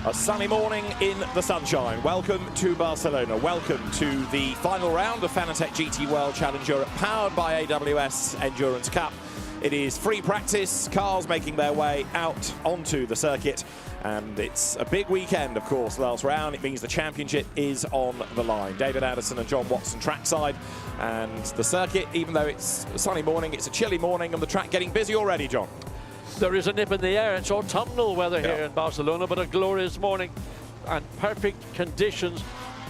A sunny morning in the sunshine. Welcome to Barcelona. Welcome to the final round of Fanatec GT World Challenge Europe, powered by AWS Endurance Cup. It is free practice, cars making their way out onto the circuit, and it's a big weekend, of course. Last round, it means the championship is on the line. David Addison and John Watson trackside, and the circuit, even though it's a sunny morning, it's a chilly morning, and the track getting busy already, John. There is a nip in the air. It's autumnal weather here in Barcelona, but a glorious morning and perfect conditions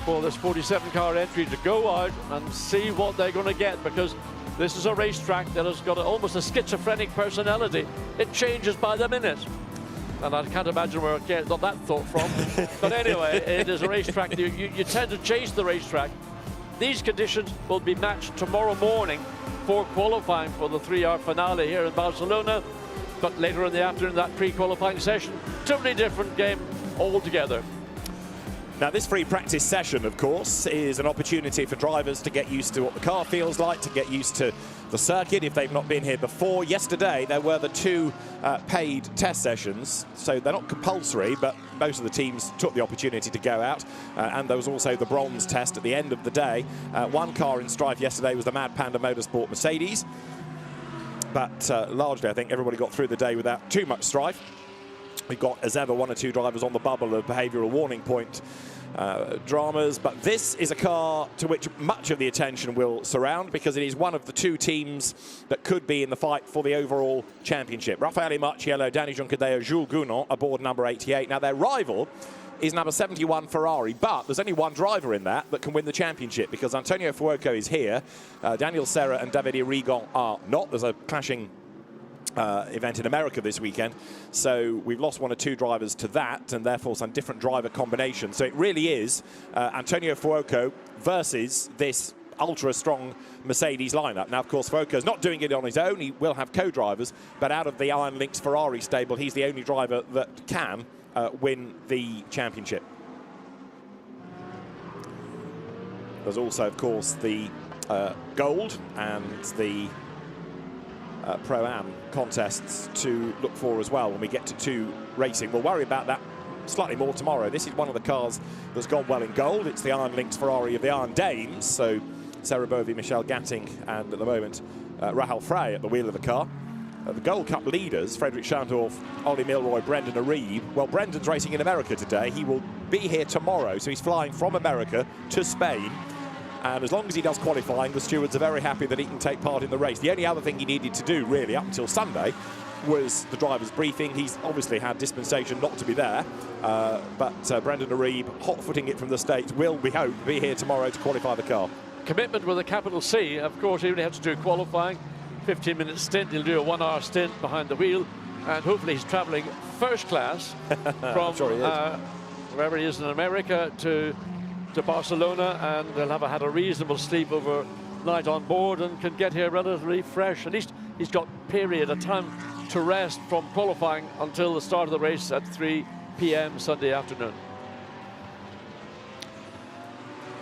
for this 47-car entry to go out and see what they're going to get, because this is a racetrack that has got almost a schizophrenic personality. It changes by the minute. And I can't imagine where I got that thought from. But anyway, it is a racetrack. You tend to chase the racetrack. These conditions will be matched tomorrow morning for qualifying for the 3-hour finale here in Barcelona. But later in the afternoon, that pre-qualifying session, totally different game altogether. Now, this free practice session, of course, is an opportunity for drivers to get used to what the car feels like, to get used to the circuit if they've not been here before. Yesterday, there were the 2 paid test sessions, so they're not compulsory, but most of the teams took the opportunity to go out. And there was also the bronze test at the end of the day. One car in strife yesterday was the Mad Panda Motorsport Mercedes. But largely, I think everybody got through the day without too much strife. We've got, as ever, 1 or 2 drivers on the bubble of behavioural warning point dramas. But this is a car to which much of the attention will surround, because it is one of the 2 teams that could be in the fight for the overall championship. Raffaele Marciello, Danny Juncadeo, Jules Gounon aboard number 88. Now, their rival is number 71 Ferrari, but there's only one driver in that can win the championship, because Antonio Fuoco is here, Daniel Serra and Davide Rigon are not. There's a clashing event in America this weekend, so we've lost 1 or 2 drivers to that, and therefore some different driver combinations. So it really is Antonio Fuoco versus this ultra-strong Mercedes lineup. Now, of course, Fuoco's not doing it on his own. He will have co-drivers, but out of the Iron Lynx Ferrari stable, he's the only driver that can win the championship. There's also, of course, the gold and the Pro-Am contests to look for as well when we get to 2 racing. We'll worry about that slightly more tomorrow. This is one of the cars that's gone well in gold. It's the Iron Lynx Ferrari of the Iron Dames, so Sarah Bovey, Michelle Gatting, and at the moment Rahal Frey at the wheel of the car. The Gold Cup leaders, Frederick Schandorf, Ollie Milroy, Brendan Arieb. Well, Brendan's racing in America today. He will be here tomorrow, so he's flying from America to Spain. And as long as he does qualifying, the stewards are very happy that he can take part in the race. The only other thing he needed to do, really, up until Sunday, was the driver's briefing. He's obviously had dispensation not to be there. But Brendan Arieb, hot-footing it from the States, will, we hope, be here tomorrow to qualify the car. Commitment with a capital C. Of course, he only has to do qualifying. 15-minute stint. He'll do a 1-hour stint behind the wheel, and hopefully he's traveling first class from sure he is. Wherever he is in America to Barcelona, and they'll have had a reasonable sleep overnight on board and can get here relatively fresh. At least he's got a time to rest from qualifying until the start of the race at 3 p.m. Sunday afternoon.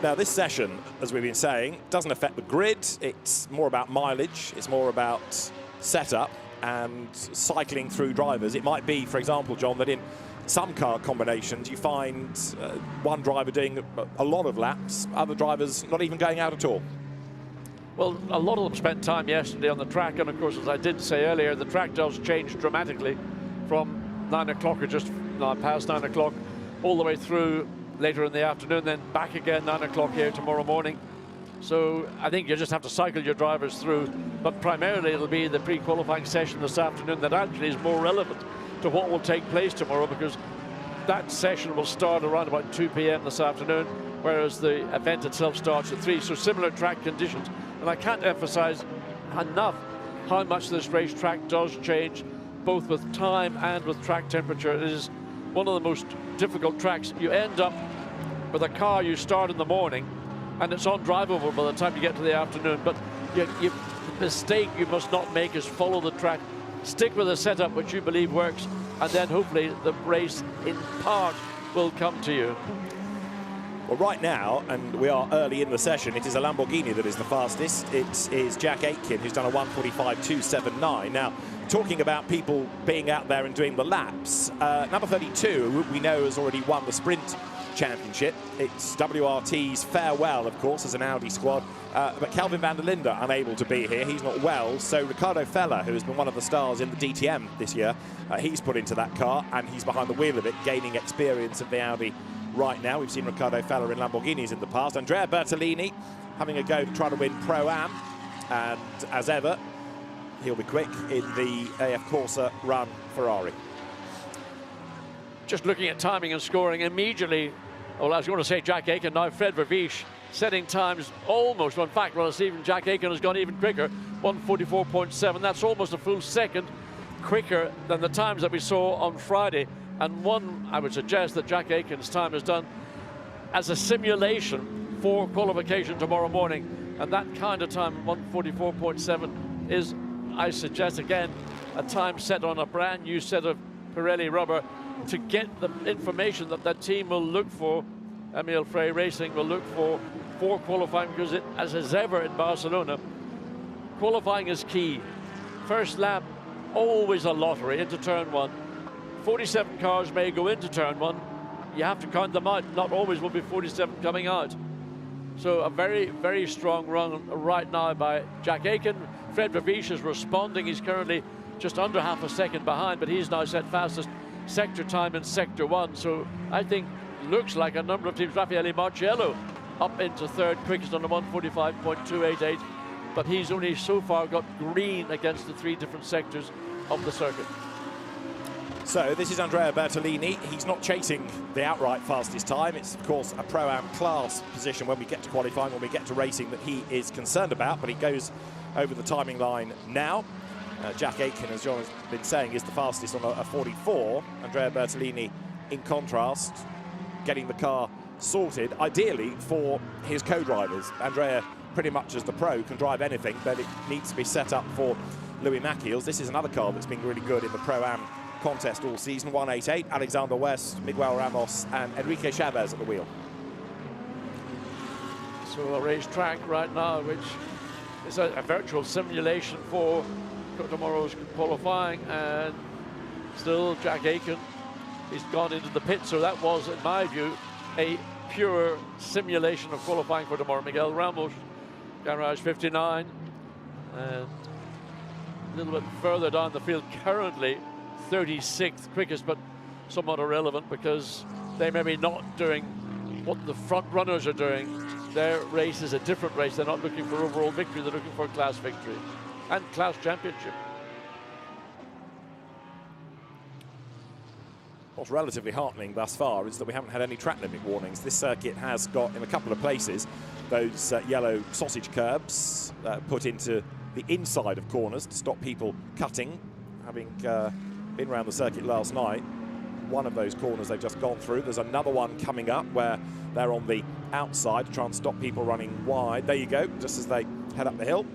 Now, this session, as we've been saying, doesn't affect the grid. It's more about mileage. It's more about setup and cycling through drivers. It might be, for example, John, that in some car combinations you find one driver doing a lot of laps, other drivers not even going out at all. Well, a lot of them spent time yesterday on the track, and of course, as I did say earlier, the track does change dramatically from 9 o'clock or just past 9 o'clock all the way through later in the afternoon, then back again 9 o'clock here tomorrow morning. So I think you just have to cycle your drivers through, but primarily it'll be the pre-qualifying session this afternoon that actually is more relevant to what will take place tomorrow, because that session will start around about 2 p.m. this afternoon, whereas the event itself starts at 3, so similar track conditions. And I can't emphasize enough how much this racetrack does change, both with time and with track temperature. It is one of the most difficult tracks. You end up with a car you start in the morning and it's undrivable by the time you get to the afternoon. But the mistake you must not make is follow the track. Stick with a setup which you believe works, and then hopefully the race in part will come to you. Well, right now, and we are early in the session, it is a Lamborghini that is the fastest. It is Jack Aitken, who's done a 1:45.279. Now, talking about people being out there and doing the laps, number 32, we know, has already won the sprint championship. It's WRT's farewell, of course, as an Audi squad. But Kelvin van der Linde unable to be here. He's not well. So Ricardo Feller, who has been one of the stars in the DTM this year, he's put into that car, and he's behind the wheel of it, gaining experience of the Audi right now. We've seen Ricardo Feller in Lamborghinis in the past. Andrea Bertolini having a go to try to win Pro-Am. And as ever, he'll be quick in the AF Corsa run Ferrari. Just looking at timing and scoring immediately, well, I was going to say Jack Aitken, now Fred Verviche, setting times almost, well, in fact, well, it's even Jack Aitken has gone even quicker, 1:44.7. That's almost a full second quicker than the times that we saw on Friday. And one, I would suggest that Jack Aitken's time is done as a simulation for qualification tomorrow morning. And that kind of time, 1:44.7, is, I suggest again, a time set on a brand new set of Pirelli rubber to get the information that that team will look for, Emil Frey Racing will look for qualifying, because it, as is ever in Barcelona, qualifying is key. First lap, always a lottery into turn one. 47 cars may go into turn one. You have to count them out. Not always will be 47 coming out. So a very, very strong run right now by Jack Aitken. Fred Verviche is responding. He's currently just under half a second behind, but he's now set fastest sector time in sector one. So I think looks like a number of teams. Raffaele Marciello up into third, quickest on the 1:45.288, but he's only so far got green against the three different sectors of the circuit. So this is Andrea Bertolini. He's not chasing the outright fastest time. It's, of course, a Pro-Am class position when we get to qualifying, when we get to racing, that he is concerned about, but he goes over the timing line now. Jack Aitken, as John has been saying, is the fastest on a 44. Andrea Bertolini, in contrast, getting the car sorted, ideally for his co-drivers. Andrea, pretty much as the pro, can drive anything, but it needs to be set up for Louis Machiels. This is another car that's been really good in the Pro-Am contest all season. 188, Alexander West, Miguel Ramos, and Enrique Chavez at the wheel. So a racetrack right now, which is a virtual simulation for tomorrow's qualifying, and still Jack Aitken, he's gone into the pit, so that was, in my view, a pure simulation of qualifying for tomorrow. Miguel Ramos, garage 59, and a little bit further down the field, currently 36th quickest, but somewhat irrelevant because they may be not doing what the front runners are doing. Their race is a different race. They're not looking for overall victory, they're looking for a class victory and class championship. What's relatively heartening thus far is that we haven't had any track limit warnings. This circuit has got, in a couple of places, those yellow sausage curbs put into the inside of corners to stop people cutting. Having been around the circuit last night, one of those corners they've just gone through. There's another one coming up where they're on the outside to try and stop people running wide. There you go, just as they head up the hill.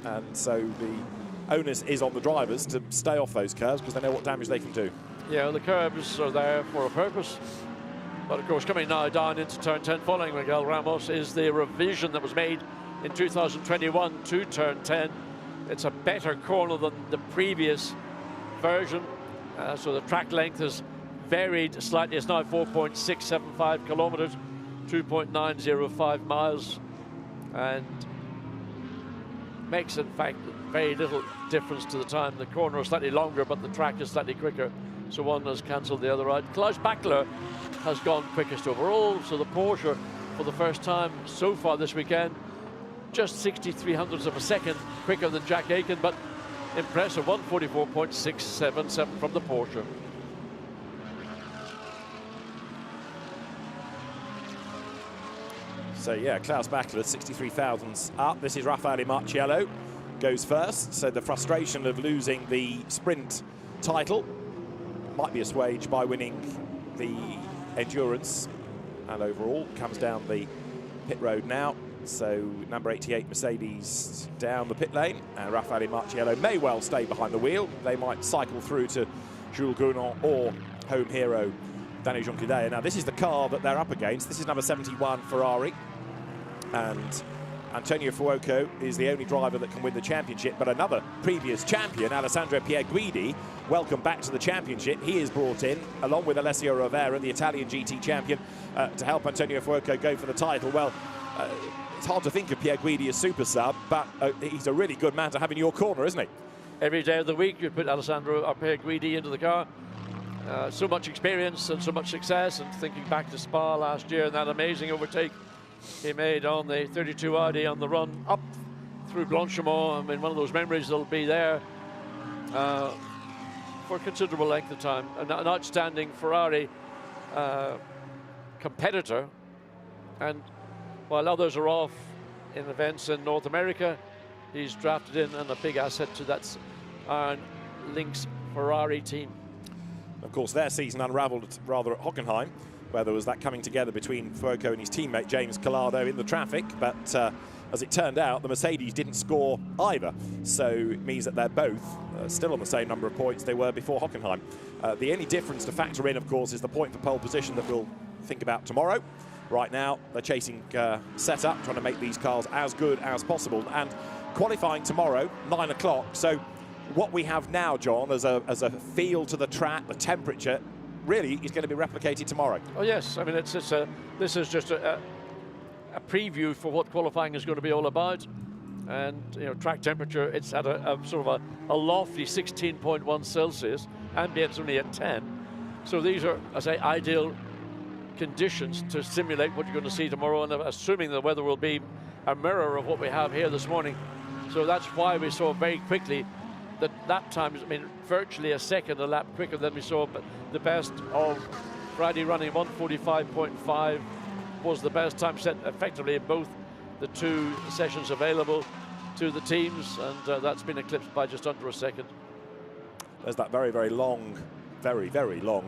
And so the onus is on the drivers to stay off those curves because they know what damage they can do. Yeah, the curbs are there for a purpose. But of course, coming now down into turn 10 following Miguel Ramos is the revision that was made in 2021 to turn 10. It's a better corner than the previous version. So the track length has varied slightly. It's now 4.675 kilometers, 2.905 miles, and makes, in fact, very little difference to the time. The corner is slightly longer, but the track is slightly quicker, so one has cancelled the other out. Klaus Bachler has gone quickest overall, so the Porsche, for the first time so far this weekend, just 63 hundredths of a second quicker than Jack Aitken, but impressive, 1:44.677 from the Porsche. So yeah, Klaus Bachler, 63 thousandths up. This is Raffaele Marciello, goes first. So the frustration of losing the sprint title might be assuaged by winning the endurance, and overall comes down the pit road now. So number 88 Mercedes down the pit lane, and Raffaele Marciello may well stay behind the wheel. They might cycle through to Jules Gounon or home hero Danny Jonquidea. Now, this is the car that they're up against. This is number 71 Ferrari. And Antonio Fuoco is the only driver that can win the championship, but another previous champion, Alessandro Pierguidi, welcome back to the championship. He is brought in, along with Alessio Rovera, the Italian GT champion, to help Antonio Fuoco go for the title. Well, it's hard to think of Pierguidi as super sub, but he's a really good man to have in your corner, isn't he? Every day of the week, you put Alessandro Pierguidi into the car. So much experience and so much success, and thinking back to Spa last year and that amazing overtake he made on the 32 Audi on the run up through Blanchimont. I mean, one of those memories that'll be there for a considerable length of time. An outstanding Ferrari competitor, and while others are off in events in North America, he's drafted in and a big asset to that Iron Lynx Ferrari team. Of course, their season unravelled rather at Hockenheim, where there was that coming together between Fuoco and his teammate James Collado in the traffic, but as it turned out, the Mercedes didn't score either, so it means that they're both still on the same number of points they were before Hockenheim. The only difference to factor in, of course, is the point for pole position that we'll think about tomorrow. Right now, they're chasing setup, trying to make these cars as good as possible, and qualifying tomorrow, 9 o'clock, so what we have now, John, as a feel to the track, the temperature, really is going to be replicated tomorrow. Oh yes, I mean this is just a preview for what qualifying is going to be all about, and you know, track temperature, it's at a sort of a lofty 16.1 Celsius, ambient's only at 10, so these are, I say, ideal conditions to simulate what you're going to see tomorrow, and assuming the weather will be a mirror of what we have here this morning. So that's why we saw very quickly that time, I mean, virtually a second a lap quicker than we saw, but the best of Friday running 1:45.5 was the best time set effectively in both the two sessions available to the teams, and that's been eclipsed by just under a second. There's that very, very long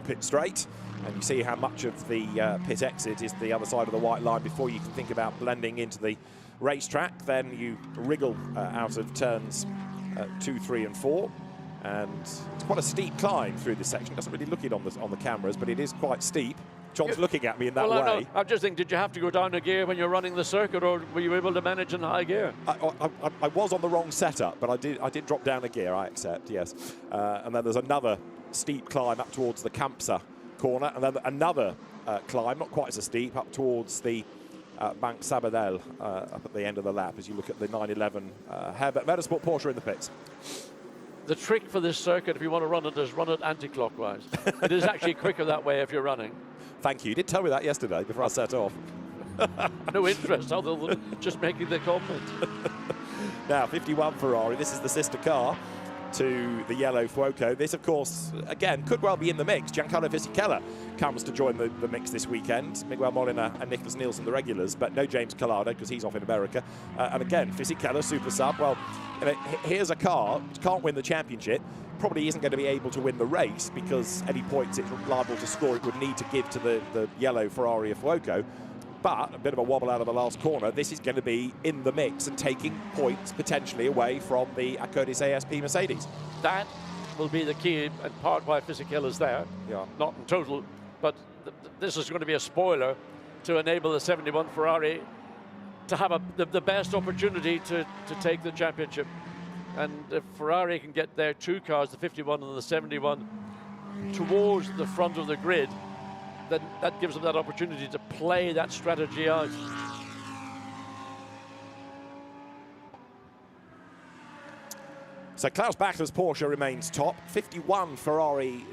pit straight, and you see how much of the pit exit is the other side of the white line before you can think about blending into the racetrack. Then you wriggle out of turns 2, 3 and 4, and it's quite a steep climb through this section. Doesn't really look it on the cameras, but it is quite steep. John's looking at me in that way. I just think, did you have to go down a gear when you're running the circuit, or were you able to manage in high gear? I was on the wrong setup, but I did drop down a gear, I accept, yes. And then there's another steep climb up towards the Campsa corner, and then another climb, not quite so steep, up towards the Bank Sabadell up at the end of the lap as you look at the 911 Herbert Motorsport Porsche in the pits. The trick for this circuit, if you want to run it, is run it anti-clockwise. It is actually quicker that way if you're running. Thank you. You did tell me that yesterday before I set off. No interest other than just making the comment. Now, 51 Ferrari. This is the sister car to the yellow Fuoco. This, of course, again, could well be in the mix. Giancarlo Fisichella comes to join the mix this weekend. Miguel Molina and Nicholas Nielsen, the regulars, but no James Collado because he's off in America. And again, Fisichella, super sub. Well, you know, here's a car which can't win the championship, probably isn't going to be able to win the race because any points it's liable to score it would need to give to the yellow Ferrari of Fuoco. But a bit of a wobble out of the last corner. This is going to be in the mix and taking points potentially away from the Acodis ASP Mercedes. That will be the key and part why Fisichella's there. Yeah. Not in total, but this is going to be a spoiler to enable the 71 Ferrari to have the best opportunity to take the championship. And if Ferrari can get their two cars, the 51 and the 71, towards the front of the grid, then that gives them that opportunity to play that strategy out. So Klaus Bachler's Porsche remains top. 51 Ferrari,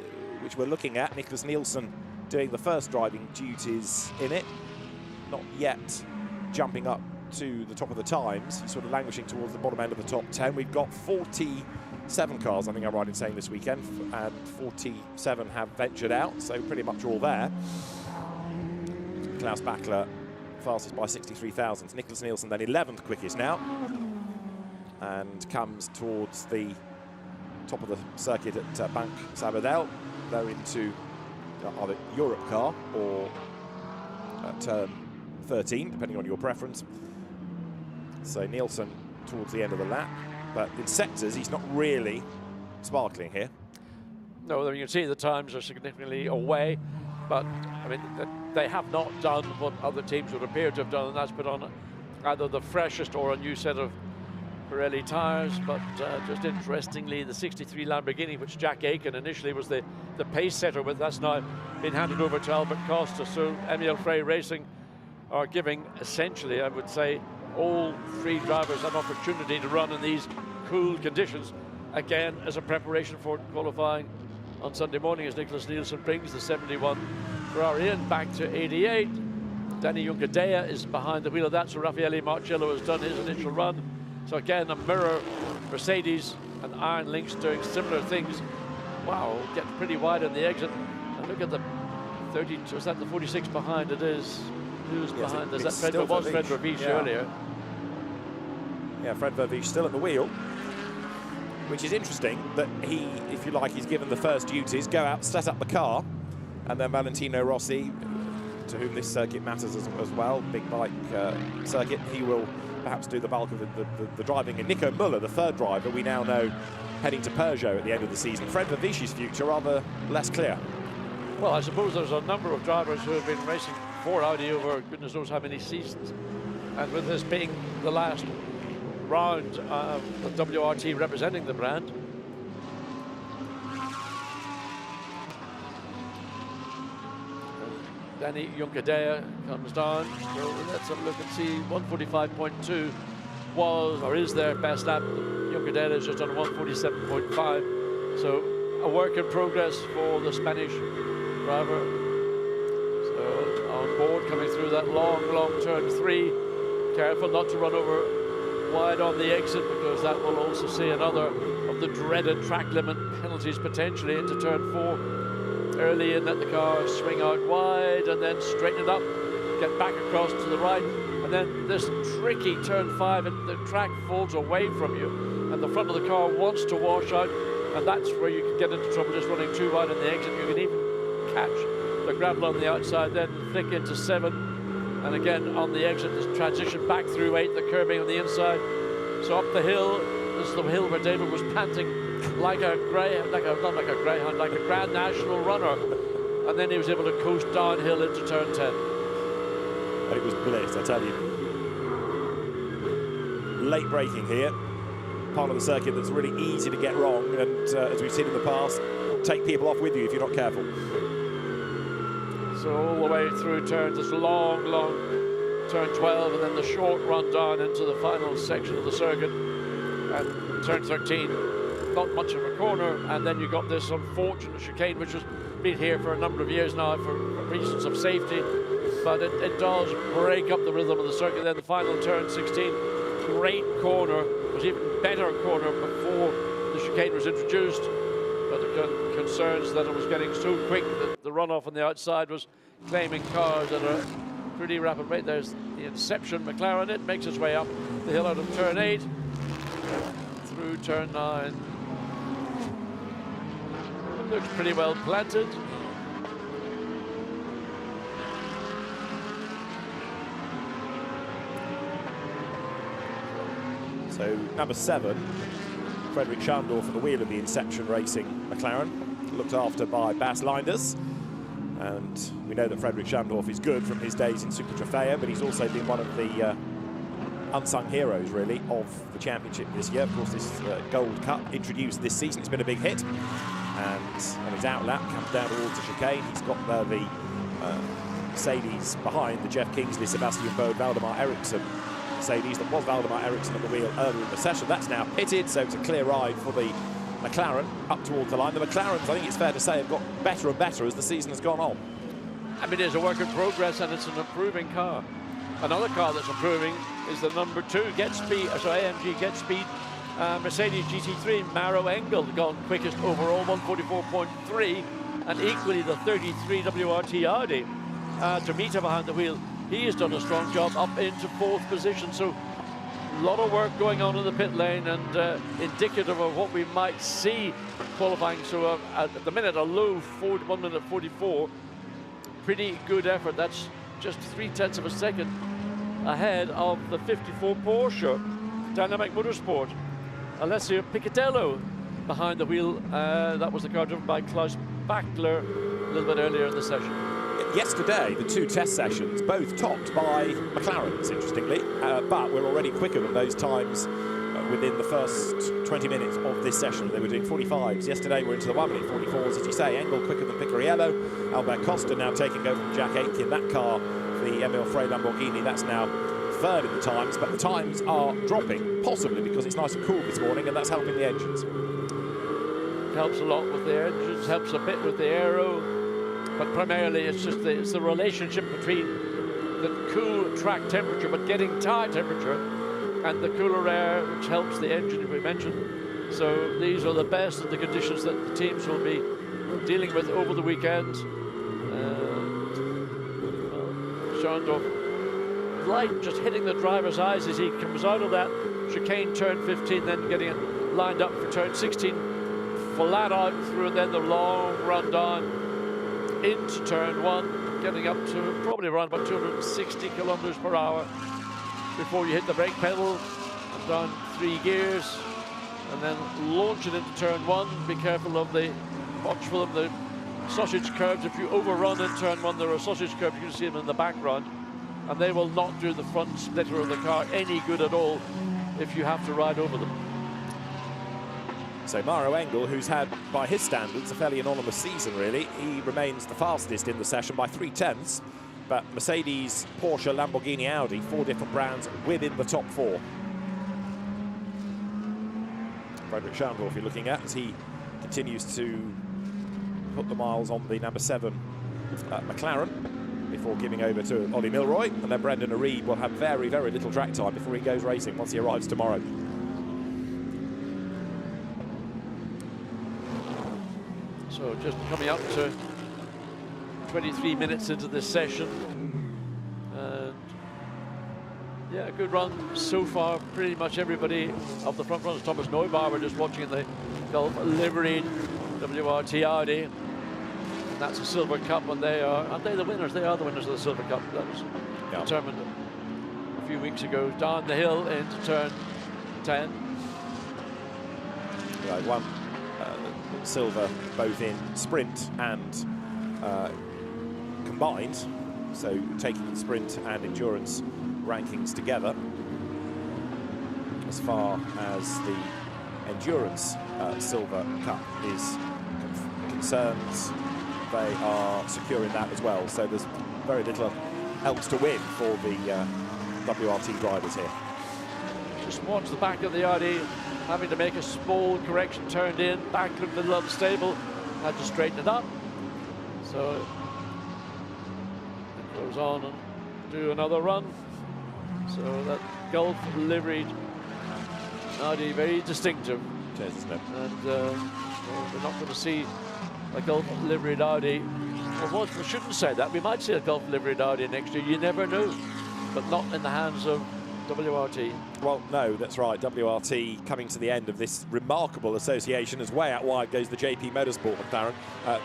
which we're looking at. Nicholas Nielsen doing the first driving duties in it. Not yet jumping up to the top of the times. He's sort of languishing towards the bottom end of the top 10. We've got 47 cars, I think I'm right in saying, this weekend, and 47 have ventured out, so pretty much all there. Klaus Bachler fastest by 63 thousandths. Nicholas Nielsen then 11th quickest now, and comes towards the top of the circuit at Bank Sabadell. They're into either Europe car or turn 13, depending on your preference. So Nielsen towards the end of the lap, but in sectors he's not really sparkling here. No, you can see the times are significantly away. But, I mean, they have not done what other teams would appear to have done, and that's put on either the freshest or a new set of Pirelli tyres. But just interestingly, the 63 Lamborghini, which Jack Aiken initially was the pace setter with, that's now been handed over to Albert Costa. So Emile Frey Racing are giving, essentially, I would say, all three drivers an opportunity to run in these cool conditions, again, as a preparation for qualifying on Sunday morning, as Nicholas Nielsen brings the 71 Ferrari in back to 88. Danny Juncadella is behind the wheel of that, so Raffaele Marcello has done his initial run. So again, a mirror Mercedes and Iron Lynx doing similar things. Wow, get pretty wide on the exit. And look at the 32, is that the 46 behind? It is. Who's behind? Is that Fred? It was Fred Verviche earlier. Yeah, Fred Verviche still at the wheel, which is interesting that he, if you like, he's given the first duties, go out, set up the car, and then Valentino Rossi, to whom this circuit matters as well, big bike circuit, he will perhaps do the bulk of the driving. And Nico Müller, the third driver, we now know heading to Peugeot at the end of the season. Fred Verviche's future rather less clear. Well, I suppose there's a number of drivers who have been racing for Audi over goodness knows how many seasons, and with this being the last round of WRT representing the brand, Danny Juncadella comes down. So let's have a look and see. 145.2 was or is their best lap. Juncadella is just on 147.5. So a work in progress for the Spanish driver. So on board, coming through that long turn 3. Careful not to run over wide on the exit, because that will also see another of the dreaded track limit penalties potentially into turn 4. Early in, let the car swing out wide and then straighten it up, get back across to the right, and then this tricky turn 5, and the track falls away from you, and the front of the car wants to wash out, and that's where you can get into trouble just running too wide on the exit. You can even catch the gravel on the outside, then flick into 7, and again on the exit, this transition back through 8, the curbing on the inside. So up the hill, this is the hill where David was panting like a greyhound, not like a greyhound, like a Grand National runner, and then he was able to coast downhill into turn 10. And it was bliss, I tell you. Late braking here, part of the circuit that's really easy to get wrong, and as we've seen in the past, take people off with you if you're not careful. So all the way through turns, this long turn 12, and then the short run down into the final section of the circuit, and turn 13. Not much of a corner, and then you got this unfortunate chicane, which has been here for a number of years now for reasons of safety, but it does break up the rhythm of the circuit. Then the final turn 16, great corner, was even better corner before the chicane was introduced, but the concerns that it was getting so quick that the runoff on the outside was claiming cars at a pretty rapid rate. There's the Inception McLaren. It makes its way up the hill out of turn 8 through turn 9. Looks pretty well planted. So number 7, Frederick Schandorf at the wheel of the Inception Racing McLaren, looked after by Bas Leinders. And we know that Frederick Schandorf is good from his days in Super Trofeo, but he's also been one of the unsung heroes, really, of the championship this year. Of course, this Gold Cup introduced this season, it's been a big hit. And on his outlap, comes down towards the chicane. He's got the Mercedes behind, the Jeff Kingsley, Sebastian Bode, Valdemar Eriksson Mercedes. That was Valdemar Eriksson at the wheel earlier in the session. That's now pitted, so it's a clear ride for the McLaren up towards the line. The McLarens, I think it's fair to say, have got better and better as the season has gone on. I mean, it's a work in progress, and it's an improving car. Another car that's improving is the number 2 AMG Get Speed Mercedes GT3. Maro Engel gone quickest overall, 144.3, and equally the 33 WRT Audi. Tomita behind the wheel, he has done a strong job up into 4th position. So a lot of work going on in the pit lane, and indicative of what we might see qualifying. So at the minute, a low 1 minute 44. Pretty good effort. That's just 0.3 of a second ahead of the 54 Porsche Dynamic Motorsport. Alessio Piccatello behind the wheel. That was the car driven by Klaus spectacular a little bit earlier in the session. Yesterday, the 2 test sessions, both topped by McLarens, interestingly, but we're already quicker than those times within the first 20 minutes of this session. They were doing 45s. Yesterday, we're into the 1-minute 44s, as you say. Engel quicker than Picariello. Albert Costa now taking over from Jack Aitken. That car, the Emil Frey Lamborghini, that's now third in the times, but the times are dropping, possibly because it's nice and cool this morning, and that's helping the engines. Helps a lot with the engines, helps a bit with the aero, but primarily it's just it's the relationship between the cool track temperature but getting tire temperature and the cooler air, which helps the engine, as we mentioned. So these are the best of the conditions that the teams will be dealing with over the weekend. Schandorf, light just hitting the driver's eyes as he comes out of that chicane turn 15, then getting it lined up for turn 16, flat out through, then the long run down into turn 1, getting up to probably around about 260 kilometers per hour before you hit the brake pedal, and down 3 gears, and then launch it into turn 1. Be careful of the, watch for them, the sausage curves. If you overrun in turn 1, there are sausage curves, you can see them in the background, and they will not do the front splitter of the car any good at all if you have to ride over them. So Mauro Engel, who's had, by his standards, a fairly anonymous season, really, he remains the fastest in the session by 0.3, but Mercedes, Porsche, Lamborghini, Audi, 4 different brands within the top 4. Frederick Schandorf you're looking at as he continues to put the miles on the number 7 McLaren before giving over to Ollie Milroy, and then Brendan Arieb will have very, very little track time before he goes racing once he arrives tomorrow. So just coming up to 23 minutes into this session, and yeah, a good run so far. Pretty much everybody of the front runners. Thomas Neubauer, we're just watching the Gulf liveried WRT Audi, and that's a Silver Cup, and aren't they the winners? They are the winners of the Silver Cup. That was determined a few weeks ago. Down the hill into turn 10. Right, one silver both in sprint and combined, so taking the sprint and endurance rankings together. As far as the endurance Silver Cup is concerned, they are securing that as well, so there's very little else to win for the WRT drivers here. Just watch the back of the Audi, having to make a small correction, turned in, back looked a little unstable, had to straighten it up. So it goes on and do another run. So that Gulf liveried Audi, very distinctive. It is, isn't it? And well, we're not going to see a Gulf liveried Audi. Well, we shouldn't say that. We might see a Gulf liveried Audi next year. You never know, but not in the hands of WRT. Well, no, that's right. WRT coming to the end of this remarkable association, as way out wide goes the JP Motorsport McLaren.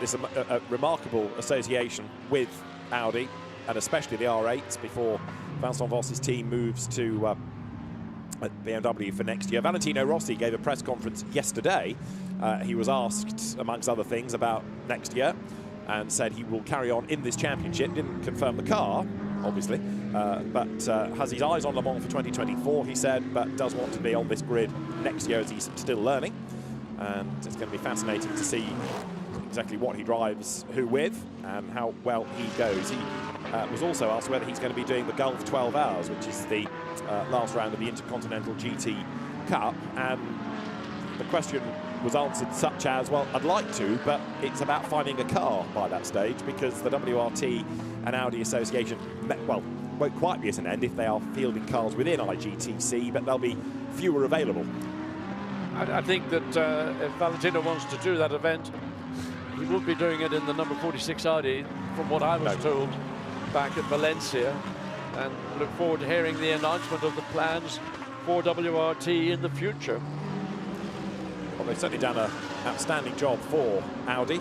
This a remarkable association with Audi, and especially the R8s, before Vincent Voss's team moves to BMW for next year. Valentino Rossi gave a press conference yesterday. He was asked, amongst other things, about next year, and said he will carry on in this championship. Didn't confirm the car, obviously, but has his eyes on Le Mans for 2024, he said, but does want to be on this grid next year as he's still learning. And it's going to be fascinating to see exactly what he drives, who with, and how well he goes. He was also asked whether he's going to be doing the Gulf 12 Hours, which is the last round of the Intercontinental GT Cup, and the question was answered such as, well, I'd like to, but it's about finding a car by that stage, because the WRT and Audi Association, well, won't quite be at an end if they are fielding cars within IGTC, but there'll be fewer available. I think that if Valentino wants to do that event, he will be doing it in the number 46 Audi, from what I was told back at Valencia, and look forward to hearing the announcement of the plans for WRT in the future. Well, they've certainly done an outstanding job for Audi.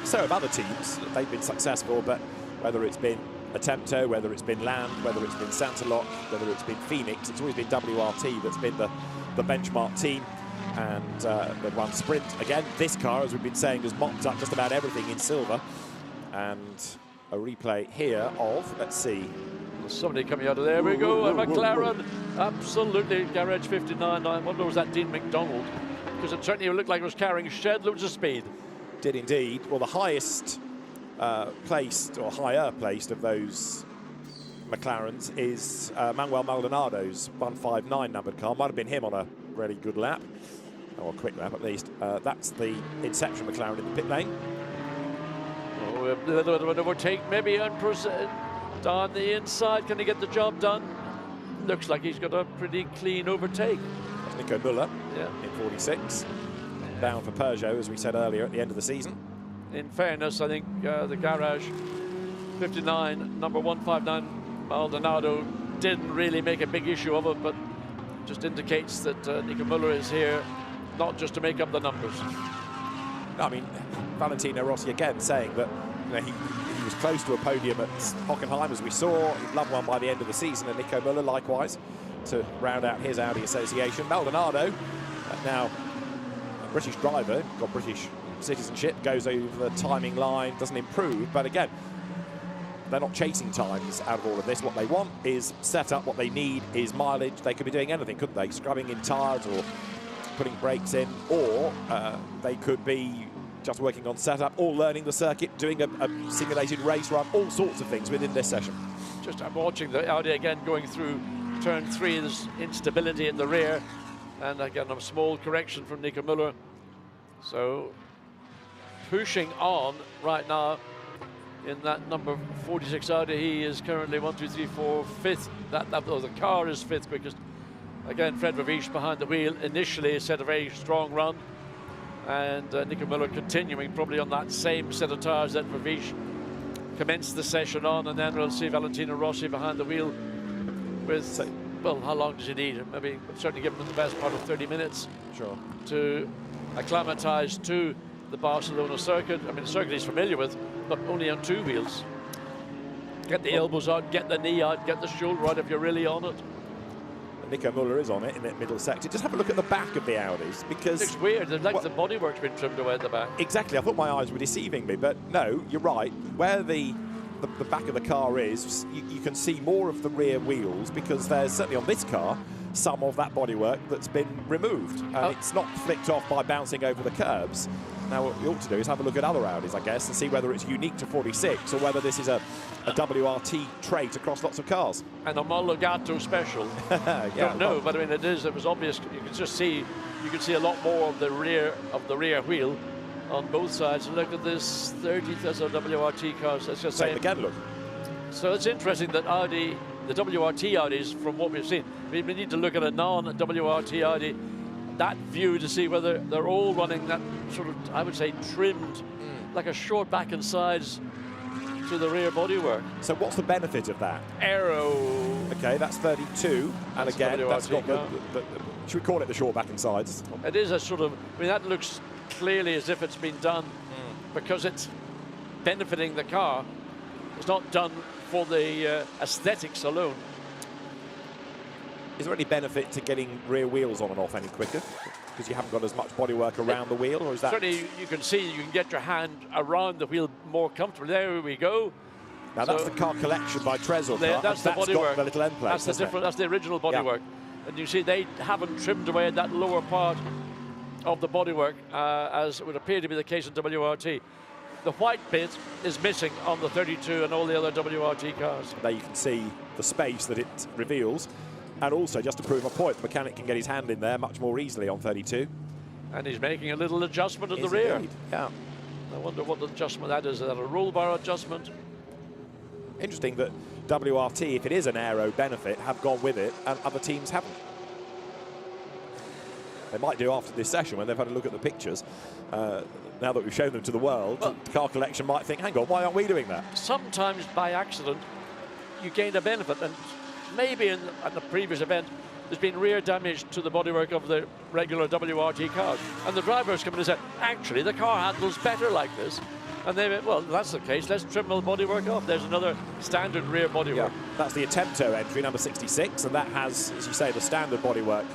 So have other teams. They've been successful, but whether it's been Attempto, whether it's been Land, whether it's been Santalot, whether it's been Phoenix, it's always been WRT that's been the benchmark team. And they've won sprint again. This car, as we've been saying, has mopped up just about everything in silver. And a replay here of, let's see. Somebody coming out of there. We go. And McLaren, absolutely. Garage 59. I wonder, was that Dean Mcdonald? Because it certainly looked like it was carrying shed loads of speed. Did indeed. Well, the highest placed, or higher placed of those McLarens is Manuel Maldonado's 159 numbered car. Might have been him on a really good lap, or a quick lap at least. That's the Inception McLaren in the pit lane. Oh, a little bit of an overtake, maybe down the inside. Can he get the job done? Looks like he's got a pretty clean overtake. That's Nico Müller in 46. Down for Peugeot, as we said earlier, at the end of the season. In fairness, I think the Garage 59, number 159, Maldonado, didn't really make a big issue of it, but just indicates that Nico Müller is here not just to make up the numbers. I mean, Valentino Rossi again saying that he was close to a podium at Hockenheim, as we saw. He'd love one by the end of the season, and Nico Müller likewise to round out his Audi association. Maldonado, now a British driver, got British citizenship, goes over the timing line, doesn't improve, but again, they're not chasing times out of all of this. What they want is set up. What they need is mileage. They could be doing anything, couldn't they? Scrubbing in tyres or putting brakes in, or they could be just working on setup or learning the circuit, doing a simulated race run, all sorts of things within this session. I'm watching the Audi again going through turn 3. There's instability in the rear, and again a small correction from Nico Müller. So pushing on right now in that number 46 Audi. He is currently 1, 2, 3, 4, 5th. The car is 5th quickest. Again, Fred Verviers behind the wheel. Initially set a very strong run, and Nico Müller continuing probably on that same set of tyres that Verviers commenced the session on, and then we'll see Valentino Rossi behind the wheel with, well, how long does he need? Maybe certainly give him the best part of 30 minutes to acclimatise to the Barcelona circuit. I mean, the circuit he's familiar with, but only on 2 wheels. Get the elbows out, get the knee out, get the shoulder out if you're really on it. Nico Müller is on it in that middle sector. Just have a look at the back of the Audis, because it's weird. Like the bodywork's been trimmed away at the back. Exactly. I thought my eyes were deceiving me, but no, you're right. Where the back of the car is, you can see more of the rear wheels, because there's certainly on this car some of that bodywork that's been removed, and it's not flicked off by bouncing over the curbs. Now what we ought to do is have a look at other Audis, I guess, and see whether it's unique to 46 or whether this is a WRT trait across lots of cars. And a Homologato special. Don't know, but I mean it was obvious. You can just see, you can see a lot more of the rear wheel on both sides. And look at this 30th WRT cars. Let's just say again, look. So it's interesting that Audi, the WRT Audis, from what we've seen, we need to look at a non-WRT Audi, that view, to see whether they're all running that sort of, I would say, trimmed, like a short back and sides to the rear bodywork. So what's the benefit of that? Aero. Okay, that's 32, and again, that's got the should we call it the short back and sides? It is a sort of, I mean, that looks clearly as if it's been done because it's benefiting the car. It's not done for the aesthetics alone. Is there any benefit to getting rear wheels on and off any quicker? Because you haven't got as much bodywork around the wheel, or is that? Certainly, you can see, you can get your hand around the wheel more comfortably. There we go. Now that's the car collection by Trezor. That's the bodywork. The little end plate. That's the different. That's the original bodywork. Yeah. And you see, they haven't trimmed away that lower part of the bodywork, as it would appear to be the case in WRT. The white bit is missing on the 32 and all the other WRT cars. There you can see the space that it reveals. And also, just to prove my point, the mechanic can get his hand in there much more easily on 32. And he's making a little adjustment in the rear. Indeed. Yeah. I wonder what the adjustment that is. Is that a roll bar adjustment? Interesting that WRT, if it is an aero benefit, have gone with it, and other teams haven't. They might do after this session when they've had a look at the pictures. Now that we've shown them to the world, well, the car collection might think, hang on, why aren't we doing that? Sometimes by accident, you gain a benefit. And maybe in the previous event, there's been rear damage to the bodywork of the regular WRT cars. And the driver's come in and said, actually, the car handles better like this. And they went, well, that's the case, let's trim the bodywork off. There's another standard rear bodywork. Yeah, that's the Attempto entry, number 66, and that has, as you say, the standard bodywork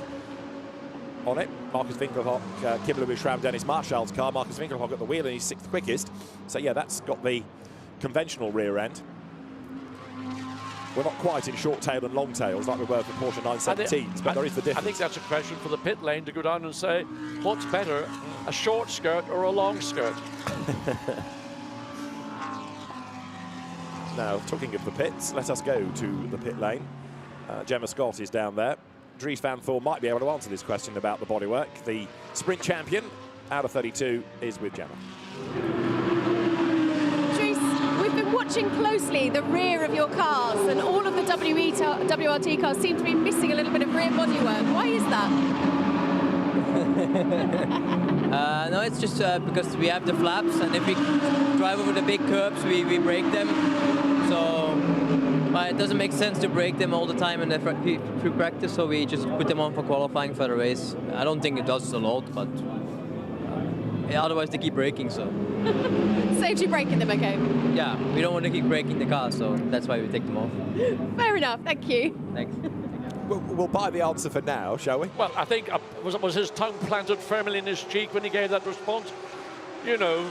on it. Marcus Winkelhock, Kim Lewis-Schramm, Dennis Marshall's car. Marcus Winkelhock at the wheel, and he's 6th quickest. So yeah, that's got the conventional rear end. We're not quite in short tail and long tails like we were for Porsche 917s, but there is the difference. I think that's a question for the pit lane to go down and say, what's better, a short skirt or a long skirt? Now, talking of the pits, let us go to the pit lane. Gemma Scott is down there. Dries Van Thor might be able to answer this question about the bodywork. The sprint champion out of 32 is with Gemma. We've been watching closely the rear of your cars, and all of the WRT cars seem to be missing a little bit of rear bodywork. Why is that? No, it's just because we have the flaps, and if we drive over the big curbs, we break them. So it doesn't make sense to break them all the time in the free practice, so we just put them on for qualifying for the race. I don't think it does a lot, but otherwise they keep breaking, so. Saves you breaking them, okay? Yeah, we don't want to keep breaking the car, so that's why we take them off. Fair enough, thank you. Thanks. We'll buy the answer for now, shall we? Well, I think, was his tongue planted firmly in his cheek when he gave that response? You know,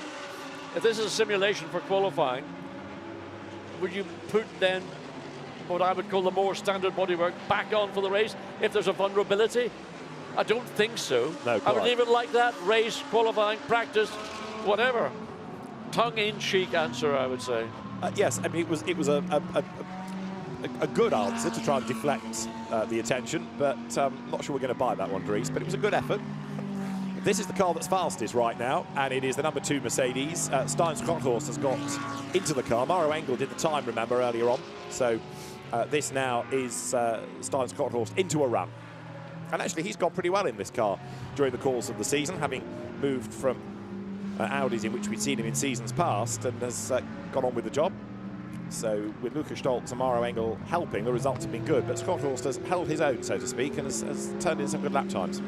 if this is a simulation for qualifying, would you put then what I would call the more standard bodywork back on for the race if there's a vulnerability? I don't think so. No, I would leave it like that, race, qualifying, practice, whatever. Tongue-in-cheek answer, I would say. Yes, I mean, it was a good answer to try and deflect the attention, but I'm not sure we're going to buy that one, Dries, but it was a good effort. This is the car that's fastest right now, and it is the number 2 Mercedes. Stein Scotthorst has got into the car. Mauro Engel did the time, remember, earlier on. So this now is Stein Scotthorst into a run. And actually, he's gone pretty well in this car during the course of the season, having moved from Audis in which we'd seen him in seasons past, and has gone on with the job. So with Lukas Stoltz and Mauro Engel helping, the results have been good, but Scotthorst has held his own, so to speak, and has turned in some good lap times.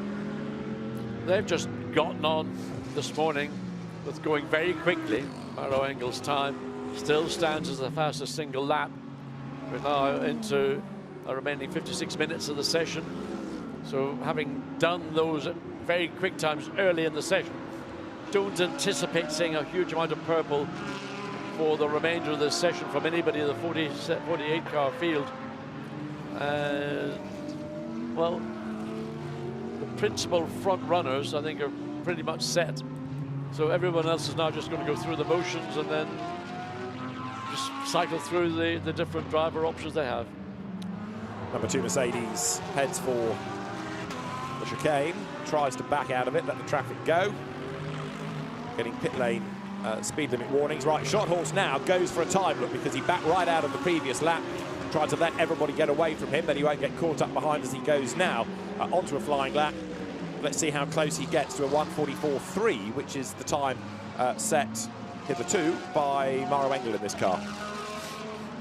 They've just gotten on this morning with going very quickly. Mauro Engel's time still stands as the fastest single lap. We're now into the remaining 56 minutes of the session. So having done those very quick times early in the session, don't anticipate seeing a huge amount of purple for the remainder of this session from anybody in the 48 car field. Well, the principal front runners, I think, are pretty much set. So everyone else is now just going to go through the motions and then just cycle through the different driver options they have. Number 2 Mercedes heads for the chicane, tries to back out of it, let the traffic go. Getting pit lane speed limit warnings. Right, Scotthorst now goes for a time look because he backed right out of the previous lap, tried to let everybody get away from him, then he won't get caught up behind as he goes now onto a flying lap. Let's see how close he gets to a 1:44.3, which is the time set hitherto by Mauro Engel in this car.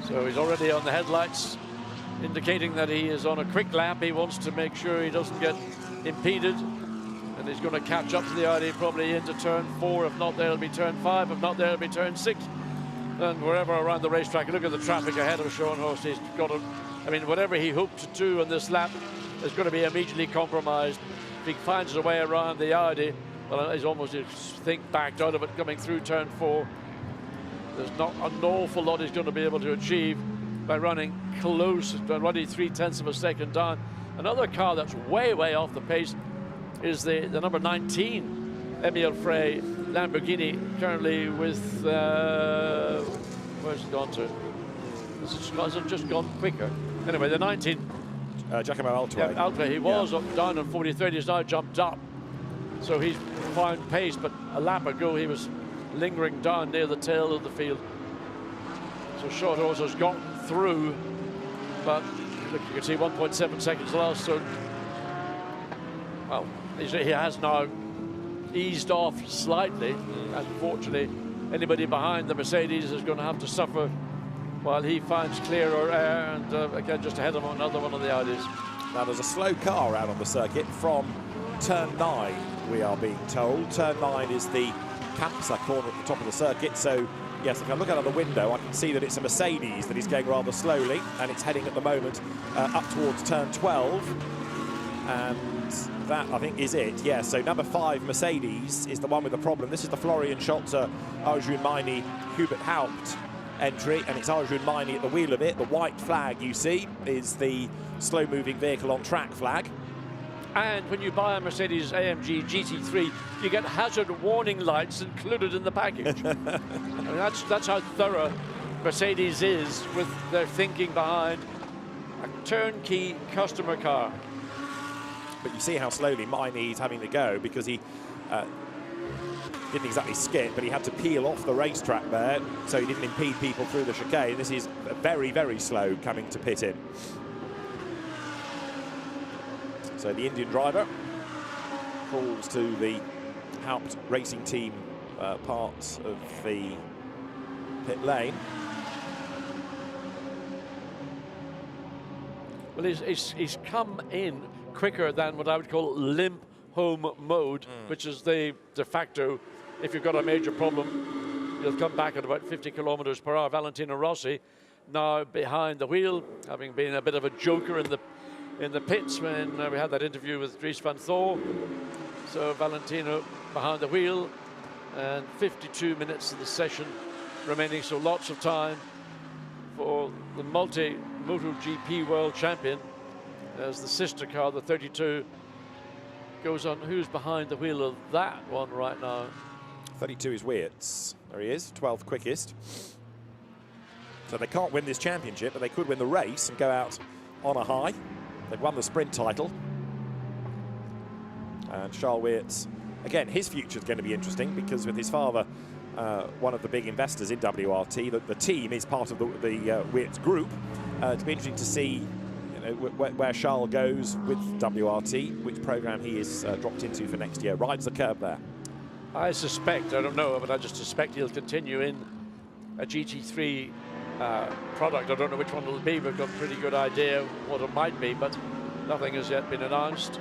So he's already on the headlights, indicating that he is on a quick lap. He wants to make sure he doesn't get impeded, and he's going to catch up to the Audi probably into turn 4. If not there, it'll be turn 5. If not there, it'll be turn 6. And wherever around the racetrack, look at the traffic ahead of Scotthorst. He's got to, I mean, whatever he hoped to do on this lap is going to be immediately compromised. If he finds a way around the Audi, well, he's almost, I think, backed out of it coming through turn 4. There's not an awful lot he's going to be able to achieve by running close, by running 0.3 of a second down. Another car that's way, way off the pace is the number 19 Emil Frey Lamborghini, currently with, where's it gone to? Has it just gone quicker? Anyway, the 19. Giacomo Altway. Yeah, Altway, he was up, down on 40.30, he's now jumped up. So he's found pace, but a lap ago he was lingering down near the tail of the field. So Scotthorst has gotten through, but look, you can see 1.7 seconds last, so, well, he has now eased off slightly. Unfortunately, anybody behind the Mercedes is going to have to suffer while he finds clearer air, and again, just ahead of him, another one of the Audis. Now, there's a slow car out on the circuit from turn 9, we are being told. Turn 9 is the campsite corner at the top of the circuit, so yes, if I look out of the window, I can see that it's a Mercedes that is going rather slowly, and it's heading at the moment up towards turn 12. And that, I think, is it. Yeah, so number 5, Mercedes, is the one with the problem. This is the Florian Scholzer, Arjun Maini, Hubert Haupt entry, and it's Arjun Maini at the wheel of it. The white flag you see is the slow-moving vehicle on track flag. And when you buy a Mercedes AMG GT3, you get hazard warning lights included in the package. I mean, that's how thorough Mercedes is with their thinking behind a turnkey customer car. But you see how slowly Maini's having to go, because he didn't exactly skip, but he had to peel off the racetrack there, so he didn't impede people through the chicane. This is very, very slow coming to pit in. So the Indian driver crawls to the Haupt Racing Team part of the pit lane. Well, he's come in quicker than what I would call limp home mode, which is the de facto, if you've got a major problem, you'll come back at about 50 kilometers per hour. Valentino Rossi now behind the wheel, having been a bit of a joker in the pits when we had that interview with Dries van Thor. So Valentino behind the wheel, and 52 minutes of the session remaining, so lots of time for the MotoGP World Champion as the sister car, the 32, goes on. Who's behind the wheel of that one right now? 32 is Weerts. There he is, 12th quickest. So they can't win this championship, but they could win the race and go out on a high. They've won the sprint title. And Charles Weerts, again, his future is going to be interesting, because with his father, one of the big investors in WRT, the team is part of the Weerts group. It'll be interesting to see, you know, where Charles goes with WRT, which program he is dropped into for next year. Rides the curb there. I suspect, I don't know, but I just suspect he'll continue in a GT3 product. I don't know which one it'll be. We've got a pretty good idea what it might be, but nothing has yet been announced.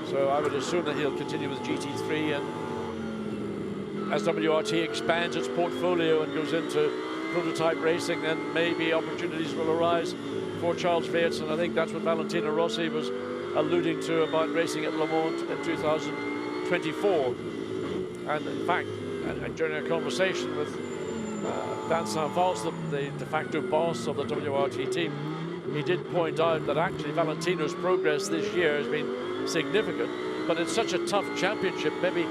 So I would assume that he'll continue with GT3, and as WRT expands its portfolio and goes into prototype racing, then maybe opportunities will arise for Charles Weerts, and I think that's what Valentino Rossi was alluding to about racing at Le Mans in 2024. And in fact, and during a conversation with Vincent Valls, the de facto boss of the WRT team, he did point out that actually Valentino's progress this year has been significant, but it's such a tough championship, maybe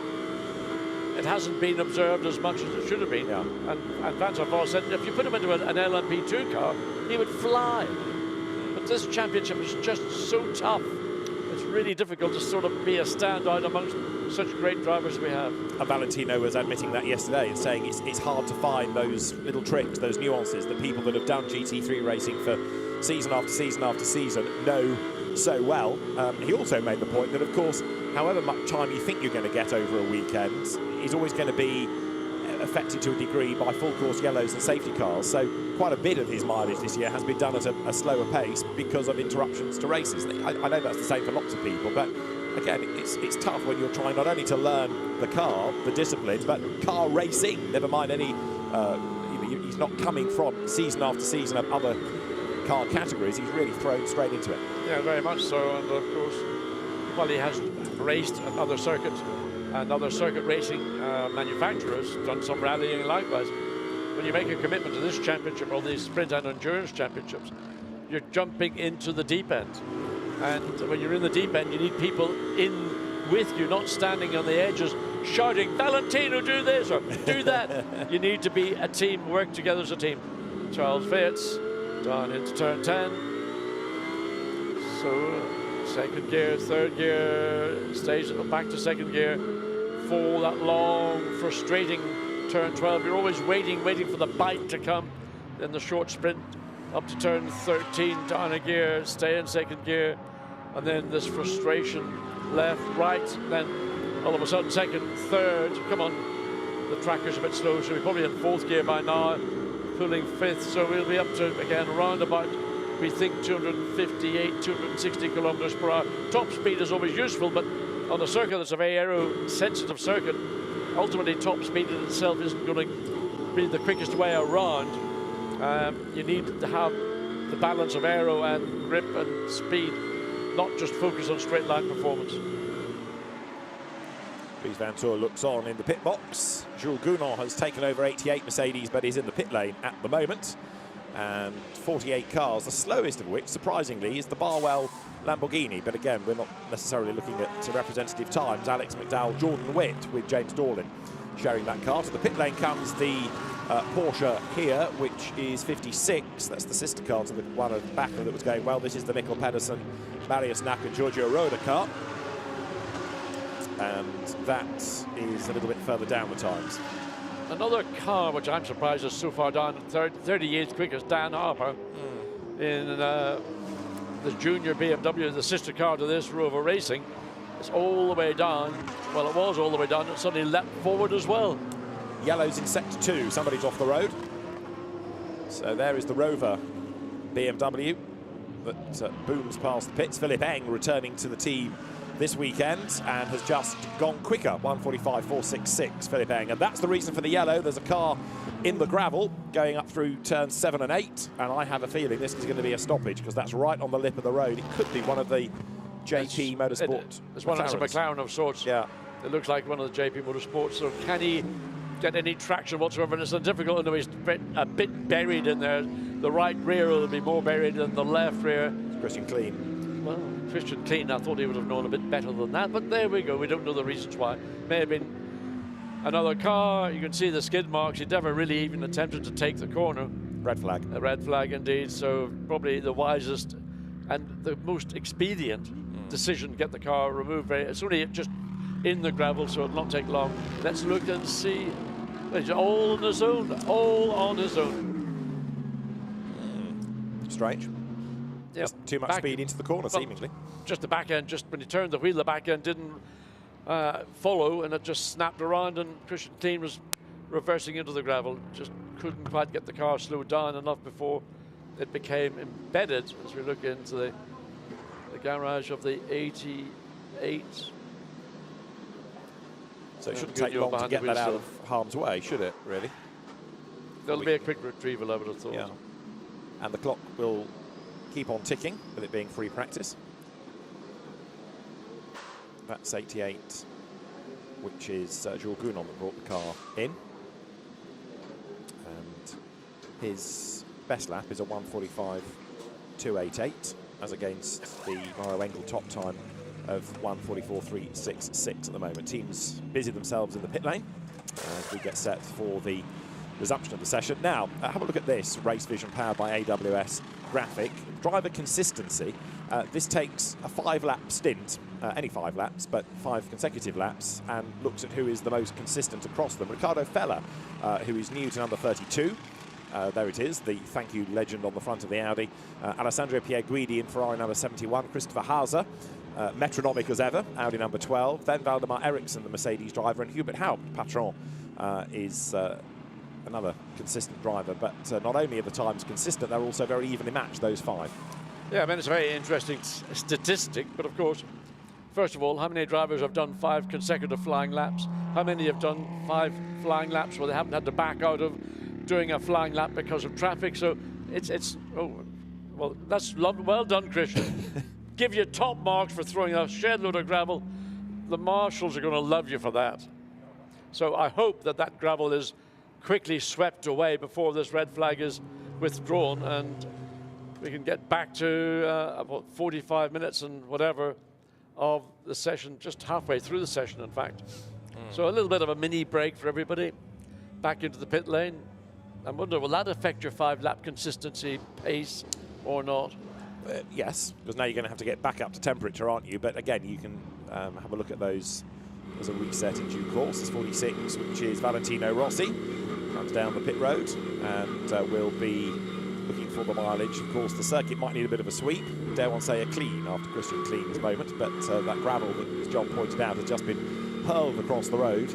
it hasn't been observed as much as it should have been. Yeah. And Vincent Valls said if you put him into an LMP2 car, he would fly. But this championship is just so tough. It's really difficult to sort of be a standout amongst such great drivers we have. And Valentino was admitting that yesterday and saying it's hard to find those little tricks, those nuances that people that have done GT3 racing for season after season after season know so well. He also made the point that, of course, however much time you think you're going to get over a weekend is always going to be affected to a degree by full course yellows and safety cars. So quite a bit of his mileage this year has been done at a slower pace because of interruptions to races. I know that's the same for lots of people, but again, it's tough when you're trying not only to learn the car, the disciplines, but car racing, never mind any, he's not coming from season after season of other car categories. He's really thrown straight into it. Yeah, very much so. And of course, well, he has raced at other circuits and other circuit racing manufacturers, done some rallying likewise. When you make a commitment to this championship or these sprint and endurance championships, you're jumping into the deep end. And when you're in the deep end, you need people in with you, not standing on the edges shouting, Valentino, do this or do that. You need to be a team, work together as a team. Charles Weerts down into turn 10. So second gear, third gear, stays back to second gear for that long, frustrating turn 12. You're always waiting for the bite to come. Then the short sprint up to turn 13, down a gear, stay in second gear. And then this frustration, left, right, then all of a sudden second, third, come on. The tracker's a bit slow, so we're probably in fourth gear by now, pulling fifth, so we'll be up to, again, around about, we think 258, 260 kilometers per hour. Top speed is always useful, but on a circuit that's a very aero-sensitive circuit, ultimately top speed in itself isn't going to be the quickest way around. You need to have the balance of aero and grip and speed not just focus on straight line performance. Dries Vanthoor looks on in the pit box. Jules Gounon has taken over 88 Mercedes, but is in the pit lane at the moment. And 48 cars, the slowest of which, surprisingly, is the Barwell Lamborghini. But again, we're not necessarily looking at representative times. Alex McDowell, Jordan Witt with James Dorlin sharing that car. To the pit lane comes the Porsche here, which is 56. That's the sister car to the one at the back that was going well. This is the Mikkel Pedersen, Marius Nack and Giorgio Roda car. And that is a little bit further down the times. Another car which I'm surprised is so far down, 30 years quick, as Dan Harper in the junior BMW, the sister car to this, Rover Racing. It's all the way down. Well, it was all the way down. It suddenly leapt forward as well. Yellow's in sector 2. Somebody's off the road. So there is the Rover BMW that booms past the pits. Philip Eng returning to the team this weekend and has just gone quicker, 1:45.466, Philip Eng. And that's the reason for the yellow. There's a car in the gravel going up through turns 7 and 8, and I have a feeling this is going to be a stoppage because that's right on the lip of the road. It could be one of the JP Motorsport. It's one of the McLaren of sorts. Yeah. It looks like one of the JP Motorsports. So can he get any traction whatsoever? And it's difficult, and he's a bit buried in there. The right rear will be more buried than the left rear. It's Christian Klein. Well, Christian Klein, I thought he would have known a bit better than that, but there we go. We don't know the reasons why. May have been another car. You can see the skid marks. He never really even attempted to take the corner. Red flag. A red flag indeed. So probably the wisest and the most expedient decision, get the car removed. It's only just in the gravel, so it'll not take long. Let's look and see. It's all on his own. All on his own. Strange. Yep. Just too much speed into the corner, seemingly. Just the back end, just when he turned the wheel, the back end didn't follow, and it just snapped around, and Christian Klein was reversing into the gravel. Just couldn't quite get the car slowed down enough before it became embedded, as we look into the garage of the 88. So it shouldn't take long to get that out of harm's way, should it, really? There'll be a quick retrieval, I would have thought. Yeah. And the clock will keep on ticking, with it being free practice. That's 88, which is Jules Gounon that brought the car in. And his best lap is a 1:45.288, as against the Mauro Engel top time of 1:44.366 at the moment. Teams busy themselves in the pit lane as we get set for the resumption of the session. Now, have a look at this race vision powered by AWS graphic. Driver consistency. This takes a 5-lap stint, any 5 laps, but 5 consecutive laps, and looks at who is the most consistent across them. Riccardo Fella, who is new to number 32. There it is, the thank you legend on the front of the Audi. Alessandro Pierguidi in Ferrari number 71. Christopher Hauser, metronomic as ever, Audi number 12. Then Valdemar Eriksson, the Mercedes driver, and Hubert Haupt, patron, is another consistent driver. But not only are the times consistent, they're also very evenly matched, those 5. Yeah, I mean, it's a very interesting statistic, but of course, first of all, how many drivers have done 5 consecutive flying laps? How many have done 5 flying laps where they haven't had to back out of doing a flying lap because of traffic? So well, that's well done, Christian. Give you top marks for throwing a shed load of gravel. The marshals are going to love you for that. So I hope that that gravel is quickly swept away before this red flag is withdrawn, and we can get back to about 45 minutes and whatever of the session, just halfway through the session, in fact. So a little bit of a mini break for everybody. Back into the pit lane. I wonder, will that affect your 5-lap consistency pace or not? Yes, because now you're going to have to get back up to temperature, aren't you? But again, you can have a look at those as a reset in due course. It's 46, which is Valentino Rossi. Comes down the pit road and will be looking for the mileage. Of course, the circuit might need a bit of a sweep. Dare one say a clean after Christian Klein's moment, but that gravel that, as John pointed out, has just been hurled across the road.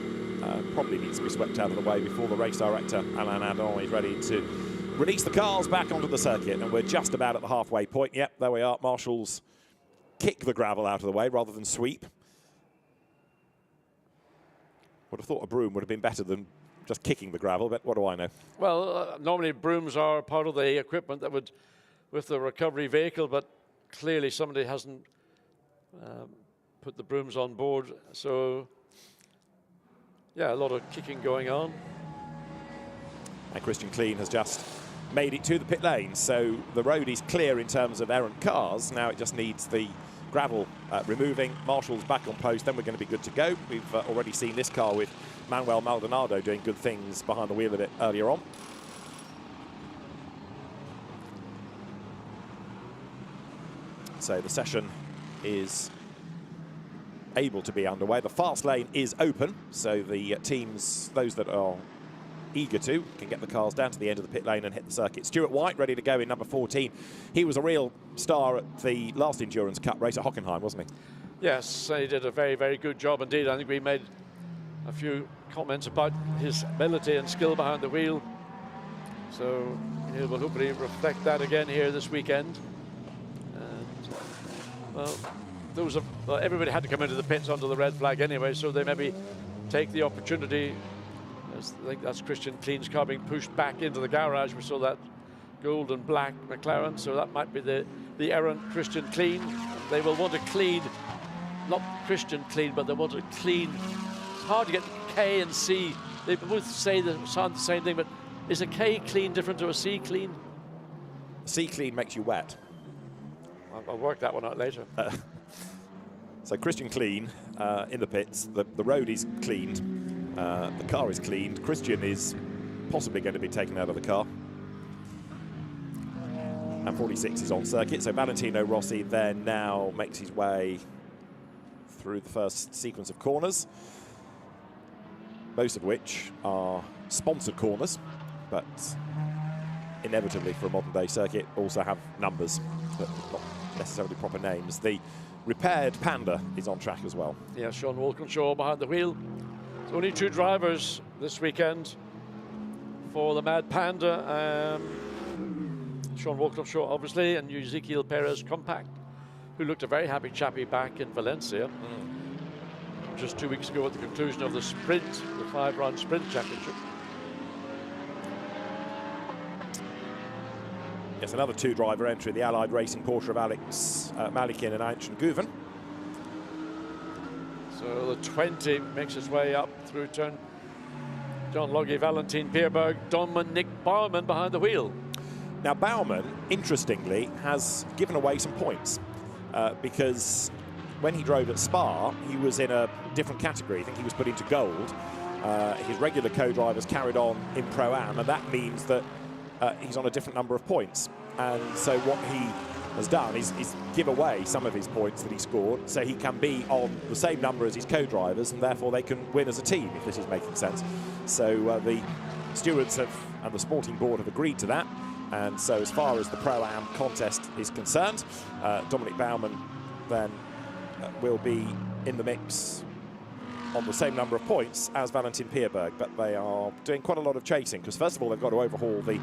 Probably needs to be swept out of the way before the race director, Alain Adon, is ready to release the cars back onto the circuit. And we're just about at the halfway point. Yep, there we are. Marshals kick the gravel out of the way rather than sweep. Would have thought a broom would have been better than just kicking the gravel, but what do I know? Well, normally brooms are part of the equipment that would, with the recovery vehicle, but clearly somebody hasn't put the brooms on board. So, yeah, a lot of kicking going on. And Christian Kleen has just made it to the pit lane, so the road is clear in terms of errant cars. Now it just needs the gravel removing. Marshall's back on post, then we're going to be good to go. We've already seen this car with Manuel Maldonado doing good things behind the wheel a bit earlier on. So the session is able to be underway. The fast lane is open, so the teams, those that are eager to, can get the cars down to the end of the pit lane and hit the circuit. Stuart White ready to go in number 14. He was a real star at the last Endurance Cup race at Hockenheim, wasn't he? Yes, he did a very, very good job indeed. I think we made a few comments about his ability and skill behind the wheel. So he will hopefully reflect that again here this weekend. And, well, everybody had to come into the pits under the red flag anyway, so they maybe take the opportunity. I think that's Christian Kleen's car being pushed back into the garage. We saw that gold and black McLaren, so that might be the errant Christian Kleen. They will want to clean, not Christian Kleen, but they want to clean. It's hard to get K and C. They both sound the same thing, but is a K clean different to a C clean? C clean makes you wet. I'll work that one out later. So Christian Kleen in the pits. The road is cleaned. The car is cleaned. Christian is possibly going to be taken out of the car. And 46 is on circuit. So Valentino Rossi then now makes his way through the first sequence of corners, most of which are sponsored corners, but inevitably for a modern day circuit also have numbers, but not necessarily proper names. The repaired Panda is on track as well. Yeah, Sean Walkinshaw behind the wheel. There's only 2 drivers this weekend for the Mad Panda. Sean Walkinshaw, obviously, and Ezekiel Perez Compact, who looked a very happy chappy back in Valencia just 2 weeks ago at the conclusion of the sprint, the 5-round sprint championship. Yes, another 2-driver entry, the Allied Racing Porsche of Alex Malikin and Anchin Guven. So the 20 makes its way up through turn. John Logie, Valentin Pierberg, Dominic Baumann behind the wheel. Now Baumann, interestingly, has given away some points because when he drove at Spa, he was in a different category. I think he was put into gold. His regular co-drivers carried on in Pro-Am, and that means that he's on a different number of points. And so what he has done is give away some of his points that he scored, so he can be on the same number as his co-drivers, and therefore they can win as a team, if this is making sense. So the stewards and the sporting board have agreed to that. And so as far as the Pro-Am contest is concerned, Dominic Baumann then will be in the mix on the same number of points as Valentin Pierberg, but they are doing quite a lot of chasing, because first of all they've got to overhaul the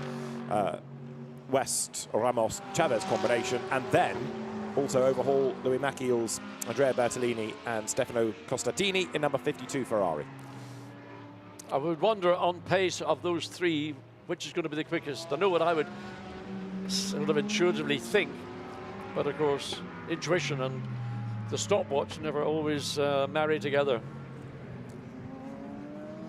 West Ramos Chavez combination, and then also overhaul Louis Macchiel's Andrea Bertolini and Stefano Costatini in number 52 Ferrari. I would wonder on pace of those 3, which is going to be the quickest. I know what I would sort of intuitively think, but of course intuition and the stopwatch never always marry together.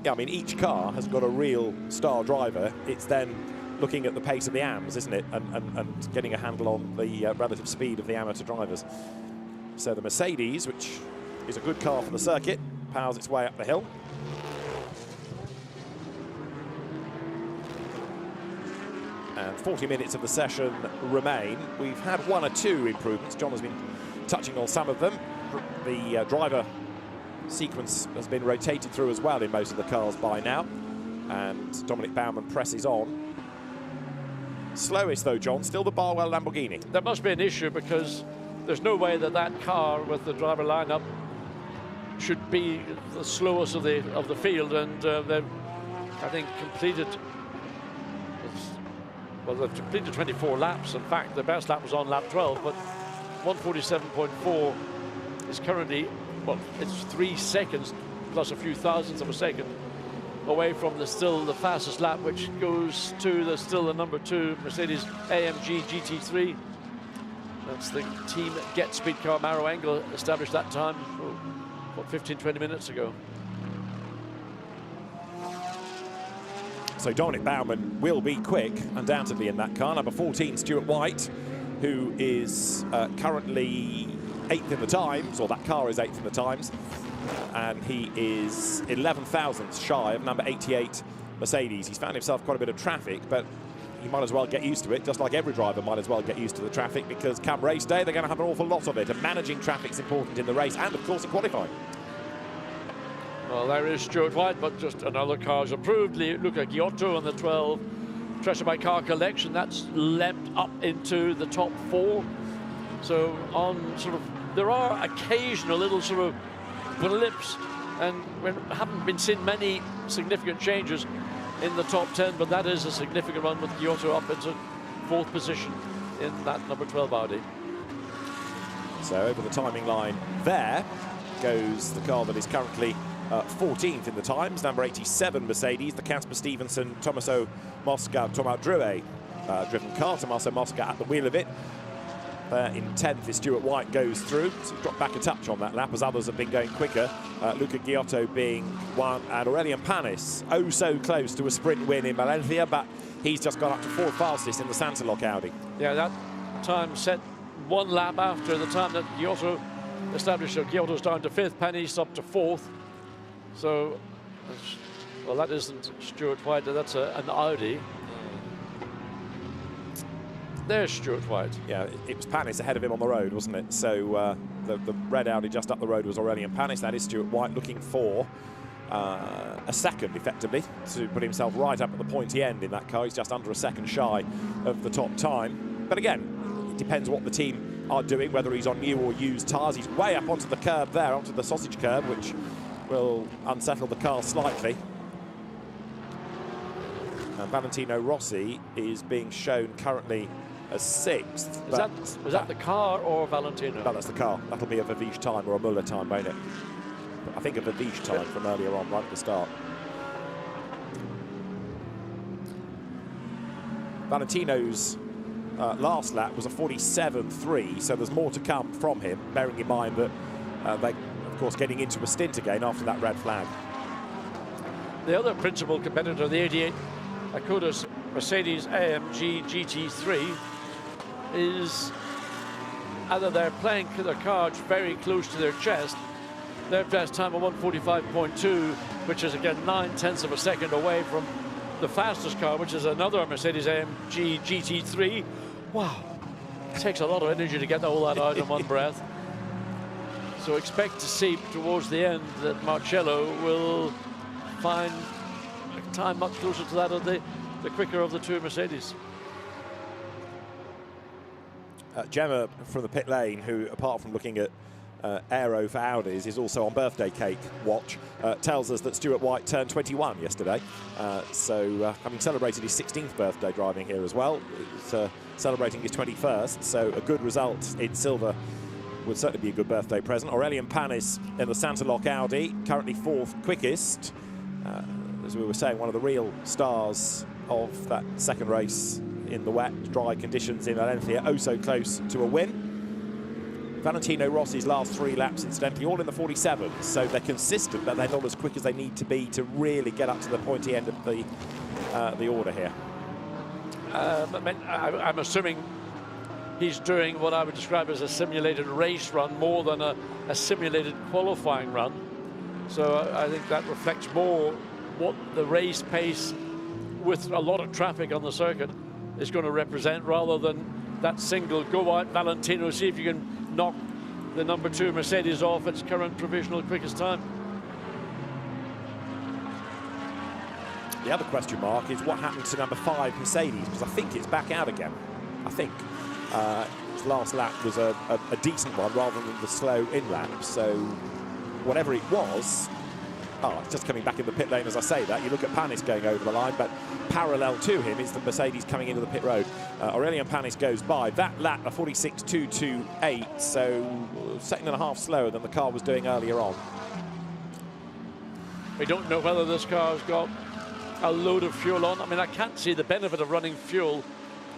Yeah, I mean, each car has got a real star driver. It's then looking at the pace of the AMs, isn't it? And getting a handle on the relative speed of the amateur drivers. So the Mercedes, which is a good car for the circuit, powers its way up the hill. And 40 minutes of the session remain. We've had 1 or 2 improvements. John has been touching on some of them. The driver sequence has been rotated through as well in most of the cars by now. And Dominic Baumann presses on. Slowest though, John, still the Barwell Lamborghini. There must be an issue, because there's no way that that car with the driver lineup should be the slowest of the field, and they've, I think, completed. Well, they've completed 24 laps. In fact, the best lap was on lap 12, but 147.4 is currently, well, it's 3 seconds plus a few thousandths of a second away from still the fastest lap, which goes to still the number 2 Mercedes AMG GT3. That's the team Get Speed car. Maro Engel established that time, what, 15-20 minutes ago. So Dominic Baumann will be quick, undoubtedly, in that car. Number 14, Stuart White, who is currently 8th in the times, or that car is 8th in the times, and he is 11 thousandths shy of number 88 Mercedes. He's found himself quite a bit of traffic, but he might as well get used to it, just like every driver might as well get used to the traffic, because come race day, they're going to have an awful lot of it, and managing traffic's important in the race, and of course in qualifying. Well, there is Stuart White, but just another car's approved. Luca Giotto on the 12 Treasure by Car Collection. That's leapt up into the top 4. So on sort of, there are occasional little sort of blips, and we haven't been seen many significant changes in the top 10, but that is a significant one with Giotto up into 4th position in that number 12 Audi. So over the timing line there goes the car that is currently 14th in the times, number 87 Mercedes, the Casper Stevenson Tommaso Mosca Thomas Drouet driven car. Tommaso Mosca at the wheel of it. In 10th is Stuart White, goes through, so dropped back a touch on that lap as others have been going quicker. Luca Giotto being 1, and Aurelian Panis oh so close to a sprint win in Valencia, but he's just gone up to 4th fastest in the Santalok Audi. Yeah, that time set 1 lap after the time that Giotto established. So Giotto's down to 5th, Panis up to 4th. So, well, that isn't Stuart White, that's an Audi. There's Stuart White. Yeah, it was Panis ahead of him on the road, wasn't it? So the red Audi just up the road was Aurelian Panis. That is Stuart White looking for a second, effectively, to put himself right up at the pointy end in that car. He's just under a second shy of the top time. But again, it depends what the team are doing, whether he's on new or used tyres. He's way up onto the curb there, onto the sausage curb, which will unsettle the car slightly. And Valentino Rossi is being shown currently as 6th. Was that the car or Valentino? No, that's the car. That'll be a Vavige time or a Muller time, won't it? I think a Vavige time from earlier on, right at the start. Valentino's last lap was a 47.3, so there's more to come from him, bearing in mind that they, of course, getting into a stint again after that red flag. The other principal competitor, the 88 Acutis Mercedes AMG GT3, is either they're playing their cards very close to their chest. Their best time of 1:45.2, which is again 9/10 of a second away from the fastest car, which is another Mercedes AMG GT3. Wow, it takes a lot of energy to get all that out in one breath. So expect to see towards the end that Marcello will find a time much closer to that of the quicker of the 2 Mercedes. Gemma from the pit lane, who apart from looking at aero for Audis is also on birthday cake watch, tells us that Stuart White turned 21 yesterday. So having celebrated his 16th birthday driving here as well, he's celebrating his 21st, so a good result in silver would certainly be a good birthday present. Aurelian Panis in the Santalok Audi, currently 4th quickest. As we were saying, one of the real stars of that second race in the wet, dry conditions in Valencia, oh so close to a win. Valentino Rossi's last 3 laps, incidentally, all in the 47s, so they're consistent, but they're not as quick as they need to be to really get up to the pointy end of the order here. I'm assuming he's doing what I would describe as a simulated race run more than a simulated qualifying run. So I think that reflects more what the race pace with a lot of traffic on the circuit is going to represent, rather than that single go out Valentino, see if you can knock the number 2 Mercedes off its current provisional quickest time. The other question mark is what happened to number 5 Mercedes, because I think it's back out again. I think its last lap was a decent one rather than the slow in lap, so whatever it was, it's just coming back in the pit lane as I say that. You look at Panis going over the line, but parallel to him is the Mercedes coming into the pit road. Aurelian Panis goes by. That lap, a 46.228, so second and a half slower than the car was doing earlier on. We don't know whether this car's got a load of fuel on. I mean, I can't see the benefit of running fuel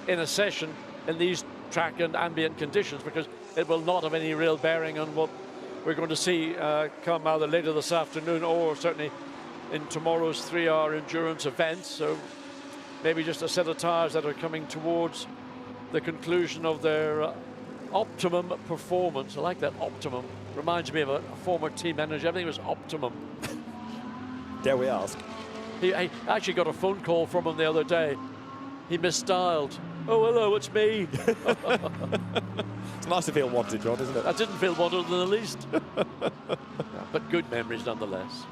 in a session in these track and ambient conditions, because it will not have any real bearing on what we're going to see come either later this afternoon or certainly in tomorrow's 3-hour endurance event. So maybe just a set of tyres that are coming towards the conclusion of their optimum performance. I like that, optimum. Reminds me of a former team manager. Everything was optimum. Dare we ask? He actually got a phone call from him the other day. He misstyled. Oh, hello, it's me. It's nice to feel wanted, John, isn't it? I didn't feel wanted in the least. But good memories nonetheless.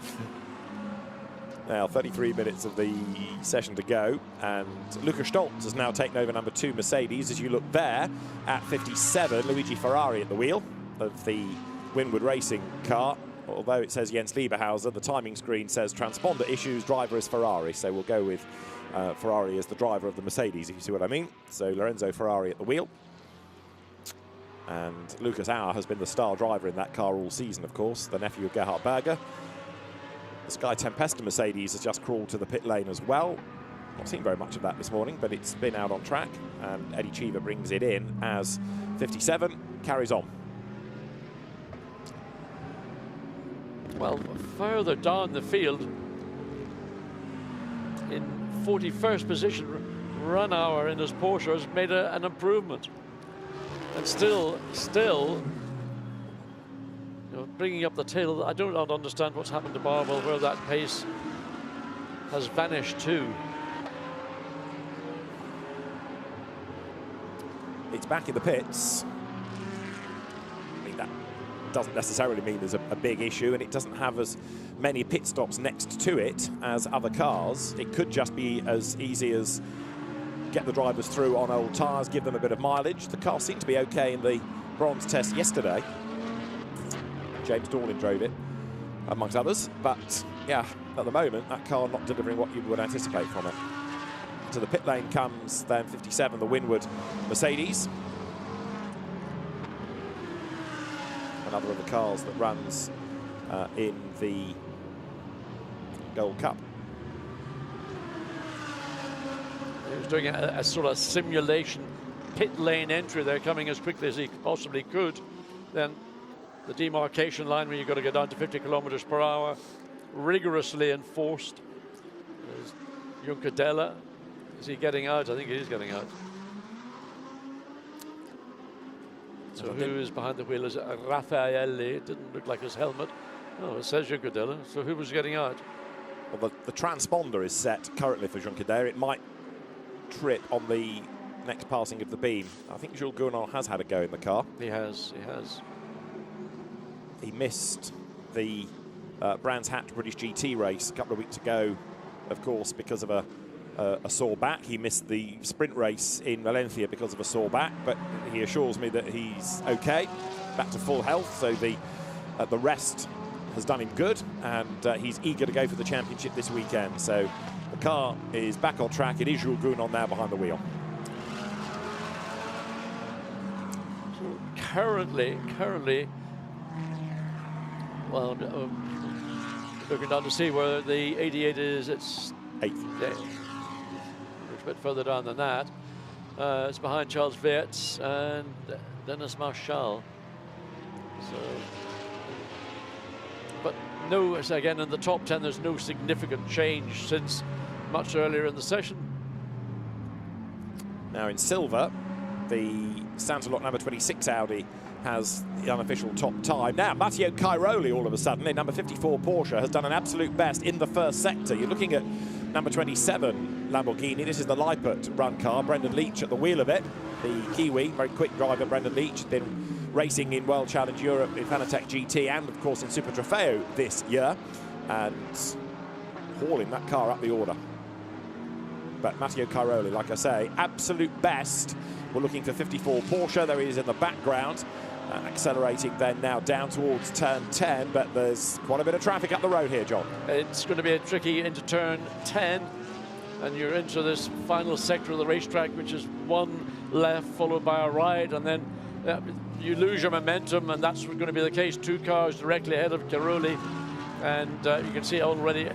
Now, 33 minutes of the session to go, and Luca Stoltz has now taken over number 2 Mercedes. As you look there, at 57, Luigi Ferrari at the wheel of the Winward Racing car. Although it says Jens Lieberhauser, the timing screen says transponder issues, driver is Ferrari. So we'll go with Ferrari as the driver of the Mercedes, if you see what I mean. So Lorenzo Ferrari at the wheel. And Lucas Auer has been the star driver in that car all season, of course, the nephew of Gerhard Berger. The Sky Tempesta Mercedes has just crawled to the pit lane as well. Not seen very much of that this morning, but it's been out on track. And Eddie Cheever brings it in as 57 carries on. Well, further down the field, in 41st position, Runauer in his Porsche has made an improvement. And still, you know, bringing up the tail, I do not understand what's happened to Barwell, where that pace has vanished to. It's back in the pits. I mean, that doesn't necessarily mean there's a big issue, and it doesn't have as many pit stops next to it as other cars. It could just be as easy as get the drivers through on old tyres, give them a bit of mileage. The car seemed to be okay in the bronze test yesterday. James Dorlin drove it, amongst others. But, yeah, at the moment, that car not delivering what you would anticipate from it. To the pit lane comes then 57, the Winward Mercedes. Another of the cars that runs in the Gold Cup. He was doing a sort of simulation pit lane entry there, coming as quickly as he possibly could. Then the demarcation line where you've got to get down to 50 kilometers per hour, rigorously enforced. There's Juncadella. Is he getting out? I think he is getting out. So who is behind the wheel? Is it Raffaelli? It didn't look like his helmet. Oh, it says Juncadella. So who was getting out? Well, the transponder is set currently for Juncadella. It might trip on the next passing of the beam. I think Jules Gournal has had a go in the car. He has. He missed the Brands Hatch British GT race a couple of weeks ago, of course, because of a sore back. He missed the sprint race in Valencia because of a sore back, but he assures me that he's okay, back to full health. So the rest has done him good, and he's eager to go for the championship this weekend. So the car is back on track. It is Jules Gournal now behind the wheel. So currently, well, looking down to see where the 88 is. It's 8th. Yeah, a bit further down than that. It's behind Charles Weerts and Dennis Marshall. So, but no, again, in the top 10, there's no significant change since much earlier in the session. Now in silver, the Santalot number 26 Audi has the unofficial top time. Now, Matteo Cairoli, all of a sudden, in number 54 Porsche, has done an absolute best in the first sector. You're looking at number 27 Lamborghini. This is the Lippert run car. Brendan Leach at the wheel of it. The Kiwi, very quick driver, Brendan Leach, has been racing in World Challenge Europe in Fanatec GT and, of course, in Super Trofeo this year, and hauling that car up the order. But Matteo Cairoli, like I say, absolute best. We're looking for 54 Porsche. There he is in the background, accelerating then now down towards turn 10, but there's quite a bit of traffic up the road here, John. It's going to be a tricky into turn 10, and you're into this final sector of the racetrack, which is one left followed by a right, and then you lose your momentum, and that's going to be the case. Two cars directly ahead of Cairoli, and you can see already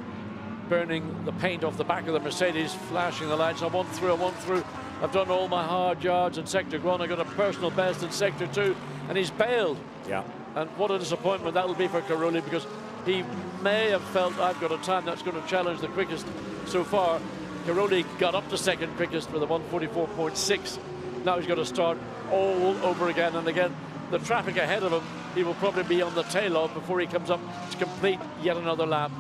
burning the paint off the back of the Mercedes, flashing the lights. I want through. I've done all my hard yards in Sector 1. I got a personal best in Sector 2, and he's bailed. Yeah. And what a disappointment that will be for Caroli, because he may have felt, I've got a time that's going to challenge the quickest so far. Caroli got up to second quickest with a 1:44.6. Now he's got to start all over again. And again, the traffic ahead of him, he will probably be on the tail of before he comes up to complete yet another lap.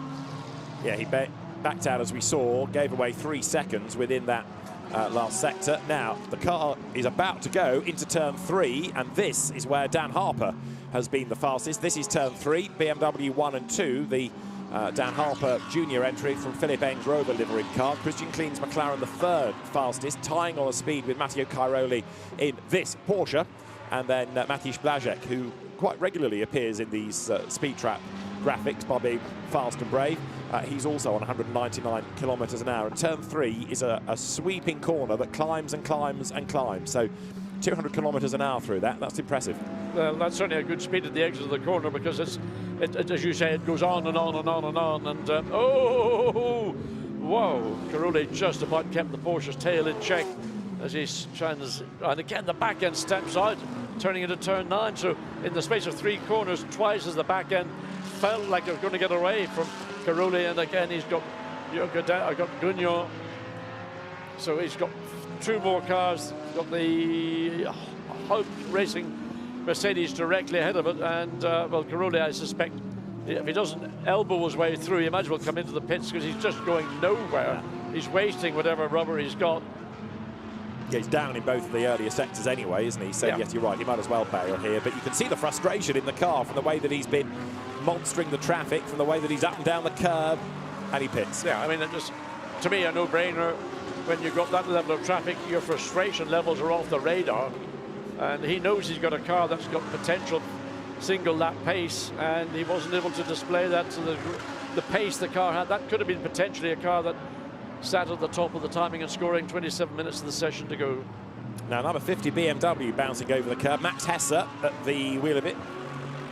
Yeah, he backed out, as we saw, gave away 3 seconds within that last sector. Now, the car is about to go into turn 3, and this is where Dan Harper has been the fastest. This is turn 3, BMW 1 and 2, the Dan Harper junior entry from Philip Eng's Rover liveried car. Christian Klein's McLaren, the 3rd fastest, tying on a speed with Matteo Cairoli in this Porsche. And then Matej Blazek, who quite regularly appears in these speed trap graphics by being fast and brave. He's also on 199 kilometers an hour. And turn 3 is a sweeping corner that climbs and climbs and climbs. So 200 kilometers an hour through that. That's impressive. Well, that's certainly a good speed at the exit of the corner, because it, as you say, it goes on and on and on and on. And oh, whoa! Caroli just about kept the Porsche's tail in check as he shines. And again, the back end steps out, turning into turn 9. So in the space of 3 corners, twice as the back end felt like it was going to get away from Caroli. And again, he's got Gugno. So he's got 2 more cars. Got the Hope Racing Mercedes directly ahead of it. And well, Caroli, I suspect, if he doesn't elbow his way through, he might as well come into the pits, because he's just going nowhere. He's wasting whatever rubber he's got. Yeah, he's down in both of the earlier sectors anyway, isn't he? So yeah. Yes, you're right, he might as well bail here. But you can see the frustration in the car from the way that he's been monstering the traffic, from the way that he's up and down the curb, and he pits. Yeah, I mean, it just, to me, a no-brainer. When you've got that level of traffic, your frustration levels are off the radar. And he knows he's got a car that's got potential single lap pace, and he wasn't able to display that to the pace the car had. That could have been potentially a car that sat at the top of the timing and scoring. 27 minutes of the session to go. Now, number 50 BMW bouncing over the curb. Max Hesse at the wheel of it.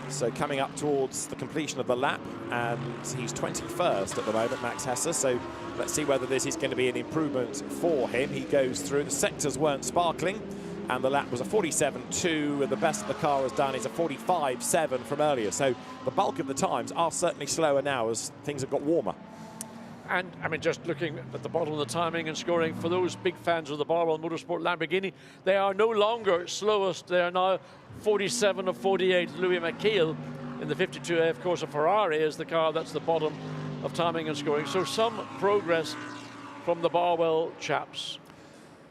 So coming up towards the completion of the lap, and he's 21st at the moment, Max Hesse. So let's see whether this is going to be an improvement for him. He goes through. The sectors weren't sparkling, and the lap was a 47.2, and the best the car has done is a 45.7 from earlier. So the bulk of the times are certainly slower now as things have got warmer. And, I mean, just looking at the bottom of the timing and scoring, for those big fans of the Barwell Motorsport Lamborghini, they are no longer slowest. They are now 47 of 48. Louis McKeel in the 52A, of course, a Ferrari is the car that's the bottom of timing and scoring. So some progress from the Barwell chaps.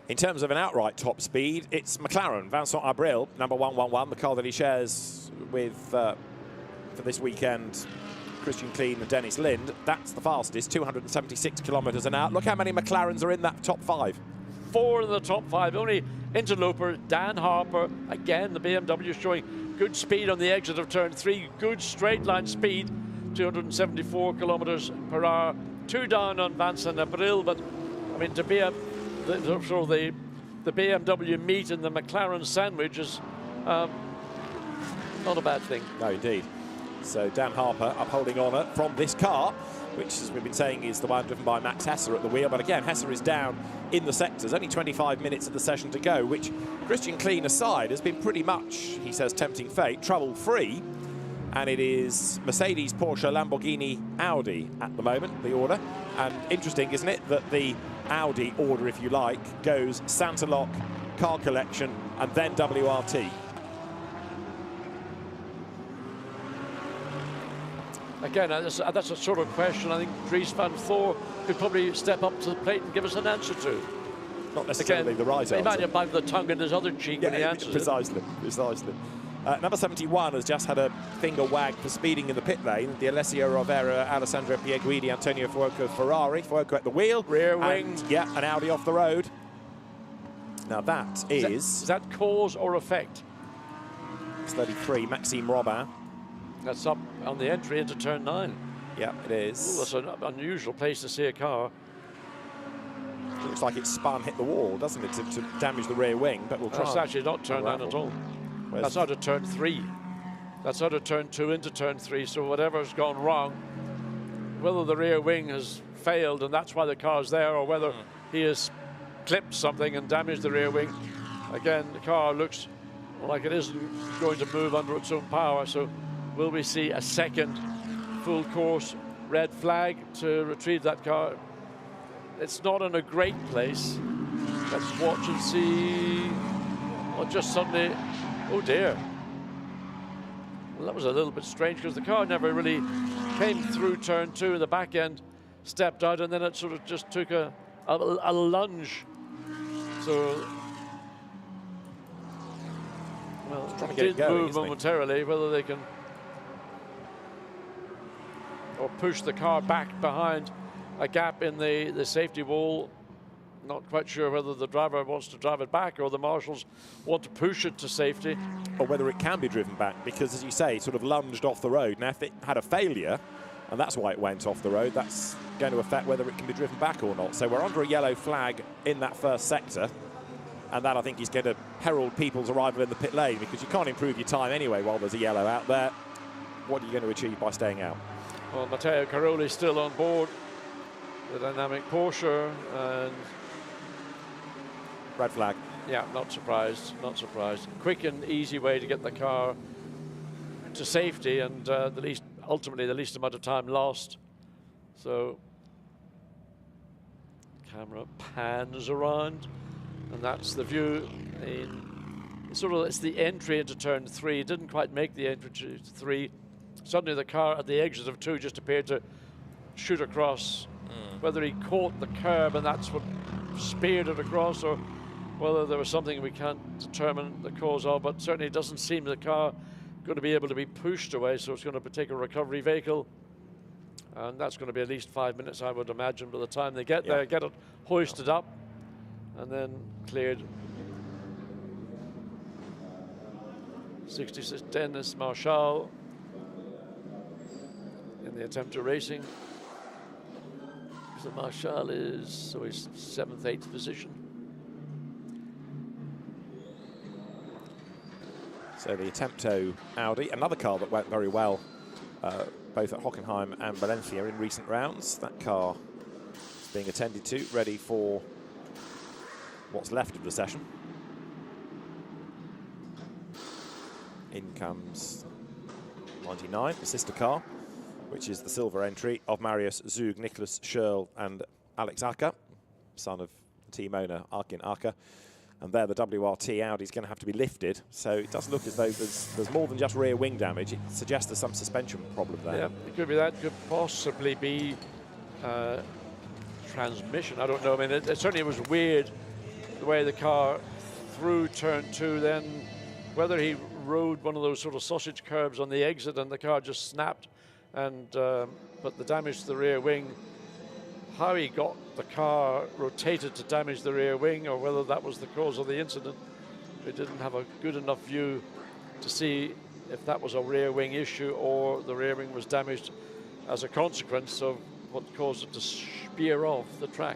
In terms of an outright top speed, it's McLaren. Vincent Abril, number 111, the car that he shares with, for this weekend, Christian Klein and Dennis Lind. That's the fastest, 276 kilometers an hour. Look how many McLarens are in that top 5. 4 in the top 5. Only interloper, Dan Harper. Again, the BMW showing good speed on the exit of turn 3. Good straight line speed, 274 kilometers per hour. 2 down on Vincent Abril, but I mean, to be the BMW meat and the McLaren sandwich is not a bad thing. No, indeed. So Dan Harper upholding honour from this car, which, as we've been saying, is the one driven by Max Hesse at the wheel. But again, Hesse is down in the sectors. Only 25 minutes of the session to go, which, Christian Klein aside, has been pretty much, he says, tempting fate, trouble-free. And it is Mercedes, Porsche, Lamborghini, Audi at the moment, the order. And interesting, isn't it, that the Audi order, if you like, goes Santa Lock, Car Collection, and then WRT. Again, that's a sort of question I think Dries van Thor could probably step up to the plate and give us an answer to. Not necessarily the right answer. He might have bited the tongue in his other cheek when he answers precisely. Number 71 has just had a finger wag for speeding in the pit lane. The Alessio Rovera, Alessandro Pierguidi, Antonio Fuoco, Ferrari. Fuoco at the wheel. Rear wing. And, yeah, an Audi off the road. Now that is that cause or effect? It's 33, Maxime Robin. That's up on the entry into turn 9. Yeah, it is. Ooh, that's an unusual place to see a car. It looks like it's spun, hit the wall, doesn't it, to damage the rear wing, but we'll try. That's actually not turn 9 at all. That's out of turn 3. That's out of turn 2 into turn 3, so whatever's gone wrong, whether the rear wing has failed and that's why the car's there, or whether he has clipped something and damaged the rear wing. Again, the car looks like it isn't going to move under its own power, so will we see a second full course red flag to retrieve that car? It's not in a great place. Let's watch and see. Well, just suddenly, oh dear. Well, that was a little bit strange because the car never really came through turn 2 and the back end stepped out, and then it sort of just took a lunge. So, well, trying to it get it did going, move momentarily. Whether they can or push the car back behind a gap in the safety wall. Not quite sure whether the driver wants to drive it back or the marshals want to push it to safety. Or whether it can be driven back, because as you say, it sort of lunged off the road. Now if it had a failure, and that's why it went off the road, that's going to affect whether it can be driven back or not. So we're under a yellow flag in that first sector, and that I think is going to herald people's arrival in the pit lane, because you can't improve your time anyway while there's a yellow out there. What are you going to achieve by staying out? Well, Matteo Caroli's still on board the dynamic Porsche, and red flag. Yeah, not surprised, not surprised. Quick and easy way to get the car to safety, and ultimately the least amount of time lost. So camera pans around, and that's the view. It's the entry into turn 3. It didn't quite make the entry to 3. Suddenly the car at the exit of 2 just appeared to shoot across. Whether he caught the curb and that's what speared it across, or whether there was something we can't determine the cause of, but certainly it doesn't seem the car going to be able to be pushed away, so it's going to take a recovery vehicle, and that's going to be at least 5 minutes, I would imagine, by the time they get there, get it hoisted up, and then cleared. 66 Dennis Marshall in the attempt to racing. So Marshall is, so he's 7th, 8th position. So the Attempto Audi, another car that went very well, both at Hockenheim and Valencia in recent rounds. That car is being attended to, ready for what's left of the session. In comes 99, the sister car, which is the silver entry of Marius Zug, Nicholas Schurl and Alex Acker, son of team owner Arkin Acker. And there the WRT Audi is going to have to be lifted, so it does look as though there's more than just rear wing damage. It suggests there's some suspension problem there. Yeah, it could be that. Could possibly be transmission. I don't know. I mean, it certainly was weird the way the car through turn 2. Then whether he rode one of those sort of sausage curbs on the exit and the car just snapped, and but the damage to the rear wing. How he got the car rotated to damage the rear wing, or whether that was the cause of the incident. We didn't have a good enough view to see if that was a rear wing issue or the rear wing was damaged as a consequence of what caused it to spear off the track.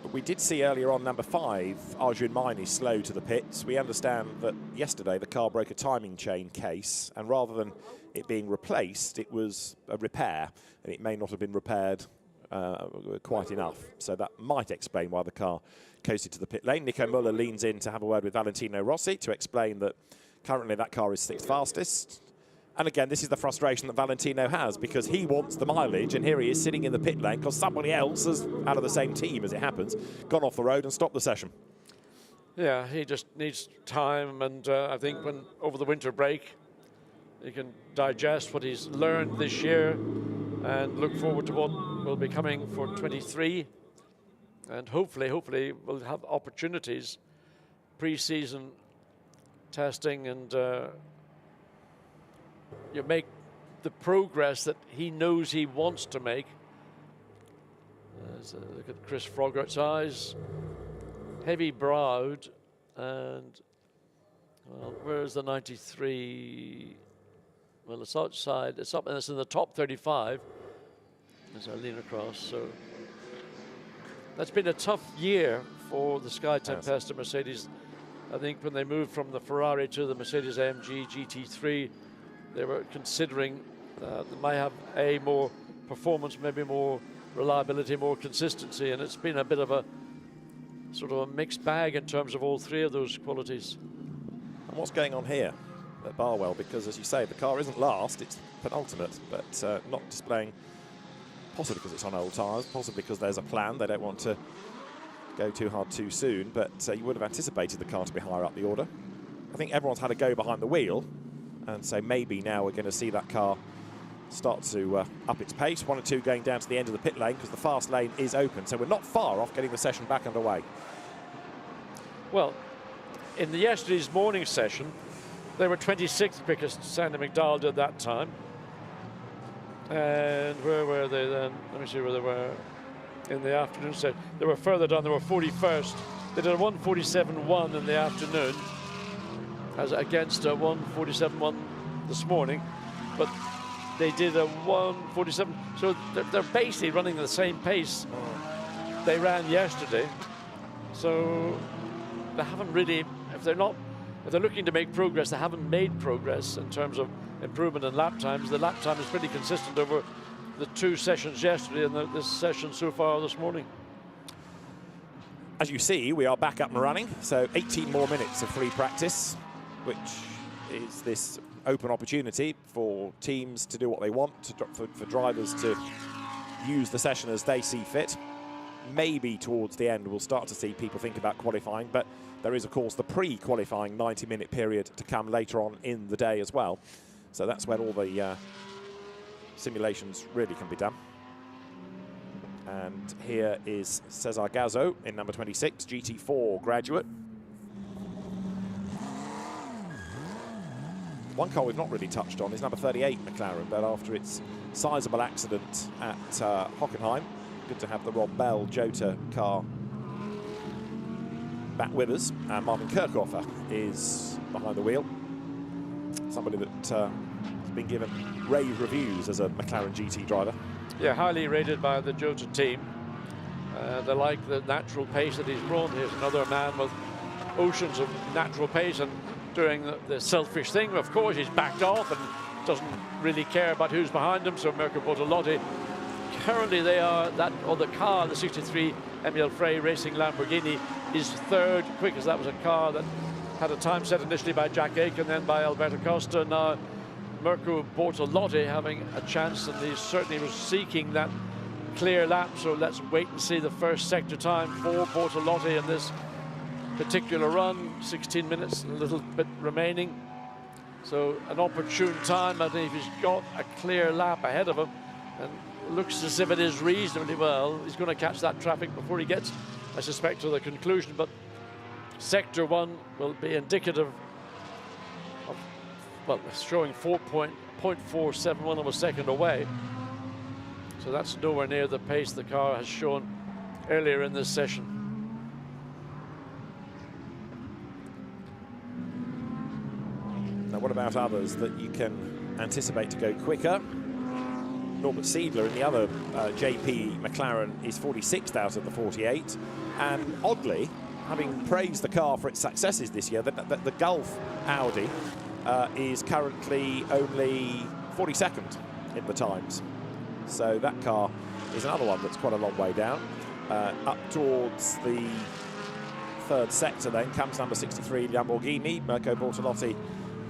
But we did see earlier on number 5, Arjun Maini, slow to the pits. We understand that yesterday the car broke a timing chain case, and rather than it being replaced, it was a repair, and it may not have been repaired quite enough. So that might explain why the car coasted to the pit lane. Nico Muller leans in to have a word with Valentino Rossi to explain that currently that car is 6th fastest. And again, this is the frustration that Valentino has, because he wants the mileage, and here he is sitting in the pit lane because somebody else has, out of the same team as it happens, gone off the road and stopped the session. Yeah, he just needs time, and I think when over the winter break he can digest what he's learned this year and look forward to what will be coming for 23, and hopefully we'll have opportunities, pre-season testing, and you make the progress that he knows he wants to make. Look at Chris Froggert's eyes, heavy browed, and well, where's the 93? Well, it's outside, it's up, and it's in the top 35 as I lean across. So that's been a tough year for the Sky Tempest at Mercedes. I think when they moved from the Ferrari to the Mercedes AMG GT3, they were considering they might have more performance, maybe more reliability, more consistency, and it's been a bit of a sort of a mixed bag in terms of all three of those qualities. And what's going on here at Barwell? Because, as you say, the car isn't last, it's penultimate, but not displaying, possibly because it's on old tyres, possibly because there's a plan. They don't want to go too hard too soon, but you would have anticipated the car to be higher up the order. I think everyone's had a go behind the wheel, and so maybe now we're going to see that car start to up its pace. 1 or 2 going down to the end of the pit lane because the fast lane is open, so we're not far off getting the session back underway. Well, in yesterday's morning session, they were 26th quickest, Sandy McDowell did that time. And where were they then? Let me see where they were in the afternoon session. They were further down, they were 41st. They did a 1:47.1 in the afternoon, as against a 1:47.1 this morning. But they did a 1:47, so they're basically running the same pace they ran yesterday. So they haven't really, if they're looking to make progress, they haven't made progress in terms of improvement in lap times. The lap time is pretty consistent over the 2 sessions yesterday and this session so far this morning. As you see, we are back up and running, so 18 more minutes of free practice, which is this open opportunity for teams to do what they want, for drivers to use the session as they see fit. Maybe towards the end we'll start to see people think about qualifying, but there is of course the pre-qualifying 90-minute period to come later on in the day as well. So that's when all the simulations really can be done. And here is Cesar Gazzo in number 26, GT4 graduate. One car we've not really touched on is number 38 McLaren, but after its sizable accident at Hockenheim, good to have the Rob Bell Jota car back with us. And Marvin Kirkhoffer is behind the wheel. Somebody that has been given rave reviews as a McLaren GT driver. Yeah, highly rated by the Jota team. They like the natural pace that he's brought. Here's another man with oceans of natural pace and doing the selfish thing. Of course, he's backed off and doesn't really care about who's behind him. So Mirko Bortolotti, currently they are the car, the 63 Emil Frey Racing Lamborghini, is 3rd quickest. That was a car that had a time set initially by Jack Aitken, then by Alberto Costa. Now Mirko Bortolotti having a chance, and he certainly was seeking that clear lap. So let's wait and see the first sector time for Bortolotti in this particular run. 16 minutes and a little bit remaining, so an opportune time. I think if he's got a clear lap ahead of him, and it looks as if it is reasonably well, he's going to catch that traffic before he gets, I suspect, to the conclusion. But sector 1 will be indicative of, well, it's showing 4.471 of a second away, so that's nowhere near the pace the car has shown earlier in this session. Now, what about others that you can anticipate to go quicker? Norbert Siedler in the other JP McLaren is 46th out of the 48. And oddly, having praised the car for its successes this year, the Gulf Audi is currently only 42nd in the times. So that car is another one that's quite a long way down. Up towards the 3rd sector then comes number 63 Lamborghini, Mirko Bortolotti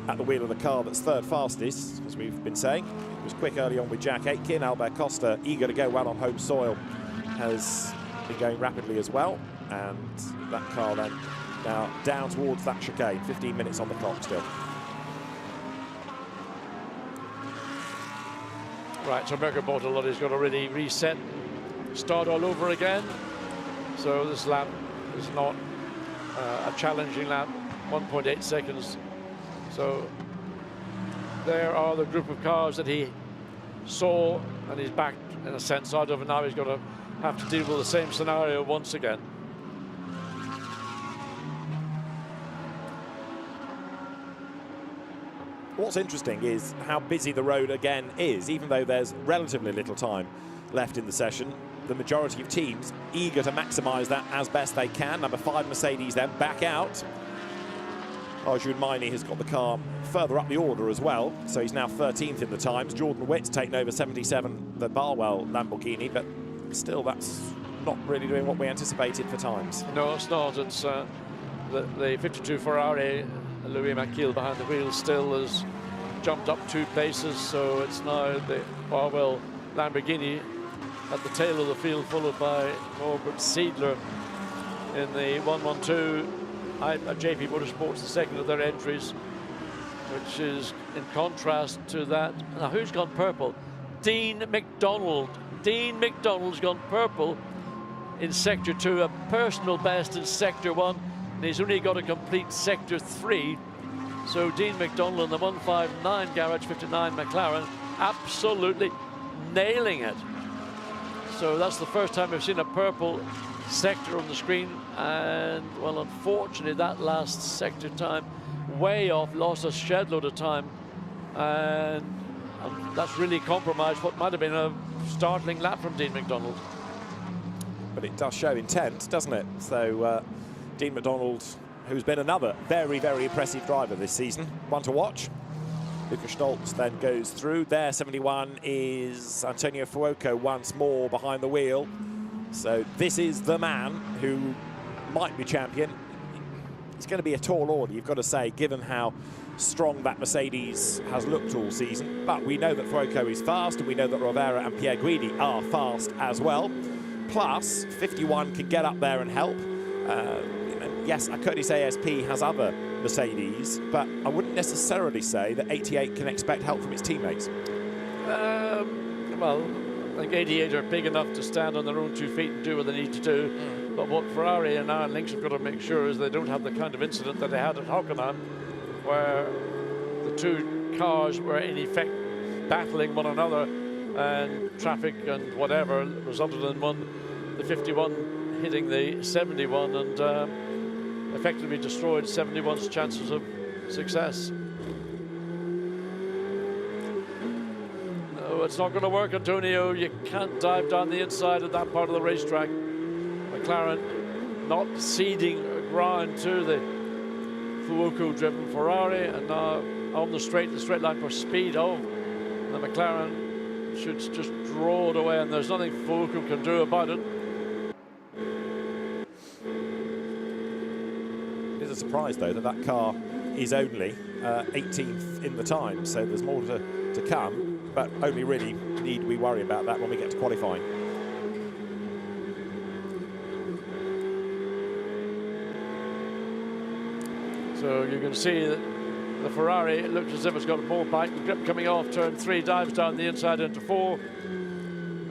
at the wheel of the car that's 3rd fastest, as we've been saying. It was quick early on with Jack Aitken. Albert Costa, eager to go well on home soil, has been going rapidly as well. And that car then now down towards that chicane. 15 minutes on the clock still. Right, so Mirko Bortolotti's got to really reset, start all over again. So this lap is not a challenging lap, 1.8 seconds. So there are the group of cars that he saw, and he's backed in a sense out of, and now he's got to have to deal with the same scenario once again. What's interesting is how busy the road again is. Even though there's relatively little time left in the session, the majority of teams eager to maximise that as best they can. Number 5 Mercedes then back out. Arjun Maini has got the car further up the order as well, so he's now 13th in the times. Jordan Witt's taken over 77, the Barwell Lamborghini, but still that's not really doing what we anticipated for times. No, it's not. It's the 52 Ferrari, Louis McKeel behind the wheel, still has jumped up 2 places. So it's now the Barwell Lamborghini at the tail of the field, followed by Norbert Siedler in the 112. JP Motorsports, the second of their entries, which is in contrast to that. Now, who's gone purple? Dean McDonald. Dean McDonald's gone purple in Sector 2, a personal best in Sector 1, and he's only got a complete Sector 3. So Dean McDonald in the 159 Garage 59 McLaren, absolutely nailing it. So that's the first time we've seen a purple sector on the screen, and well, unfortunately that last sector time way off, lost a shed load of time, and that's really compromised what might have been a startling lap from Dean McDonald. But it does show intent, doesn't it? So Dean McDonald, who's been another very, very impressive driver this season, one to watch. Lucas Stoltz then goes through. There, 71 is Antonio Fuoco once more behind the wheel. So this is the man who might be champion. It's going to be a tall order, you've got to say, given how strong that Mercedes has looked all season. But we know that Fuoco is fast, and we know that Rovera and Pierre Guidi are fast as well. Plus, 51 can get up there and help. Yes, Curtis ASP has other Mercedes, but I wouldn't necessarily say that 88 can expect help from its teammates. Well, I think 88 are big enough to stand on their own 2 feet and do what they need to do. But what Ferrari and Iron Lynx have got to make sure is they don't have the kind of incident that they had at Hockenheim, where the 2 cars were in effect battling one another, and traffic and whatever resulted in the 51 hitting the 71 and effectively destroyed 71's chances of success. No, it's not going to work, Antonio. You can't dive down the inside of that part of the racetrack. McLaren not ceding ground to the Fuoco-driven Ferrari, and now on the straight line for speed of the McLaren should just draw it away, and there's nothing Fuoco can do about it. It is a surprise, though, that that car is only 18th in the time, so there's more to come, but only really need we worry about that when we get to qualifying. So you can see that the Ferrari, it looks as if it's got more bite and grip coming off turn 3, dives down the inside into 4,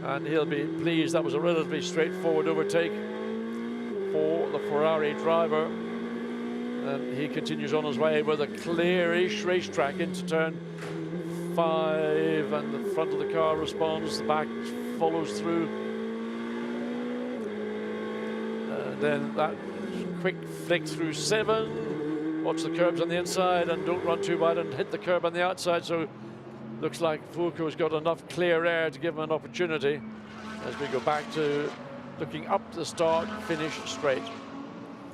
and he'll be pleased. That was a relatively straightforward overtake for the Ferrari driver, and he continues on his way with a clearish racetrack into turn 5, and the front of the car responds, the back follows through, and then that quick flick through 7. Watch the curbs on the inside and don't run too wide and hit the curb on the outside. So looks like Fuoco's got enough clear air to give him an opportunity as we go back to looking up the start, finish straight.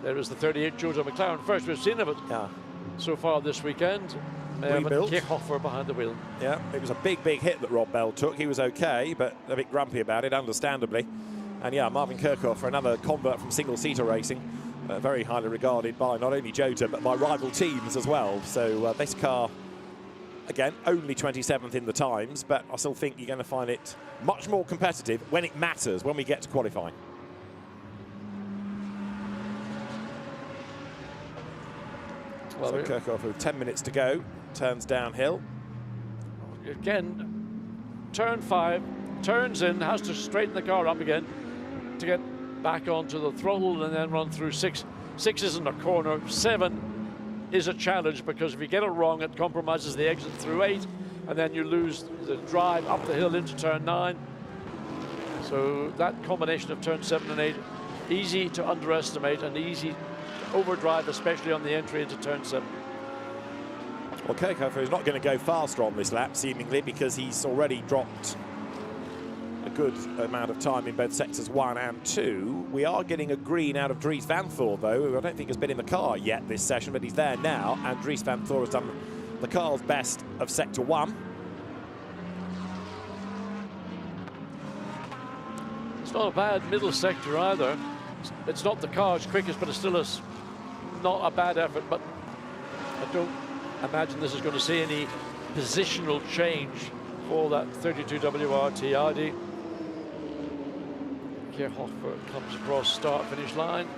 There is the 38 Jota McLaren. First we've seen of it so far this weekend. Rebuilt. Kirkhoffer behind the wheel. Yeah, it was a big hit that Rob Bell took. He was okay, but a bit grumpy about it, understandably. And yeah, Marvin Kirkhoffer, another convert from single-seater racing. Very highly regarded by not only Jota but by rival teams as well. So this car, again, only 27th in the times, but I still think you're going to find it much more competitive when it matters, when we get to qualifying. Well, so Kirkhoffer with 10 minutes to go, turns downhill. Again, turn 5, turns in, has to straighten the car up again to get back onto the throttle and then run through 6. 6 isn't a corner. 7 is a challenge, because if you get it wrong, it compromises the exit through 8, and then you lose the drive up the hill into turn 9. So that combination of turn 7 and 8, easy to underestimate and easy to overdrive, especially on the entry into turn 7. Well, Kirkhoffer is not going to go faster on this lap, seemingly, because he's already dropped a good amount of time in both sectors 1 and 2. We are getting a green out of Dries Van Thor, though, who I don't think has been in the car yet this session, but he's there now, and Dries Van Thor has done the car's best of sector 1. It's not a bad middle sector either. It's not the car's quickest, but it's still not a bad effort. But I don't imagine this is going to see any positional change for that 32 WRT Audi. Kirkhoffer comes across start-finish line,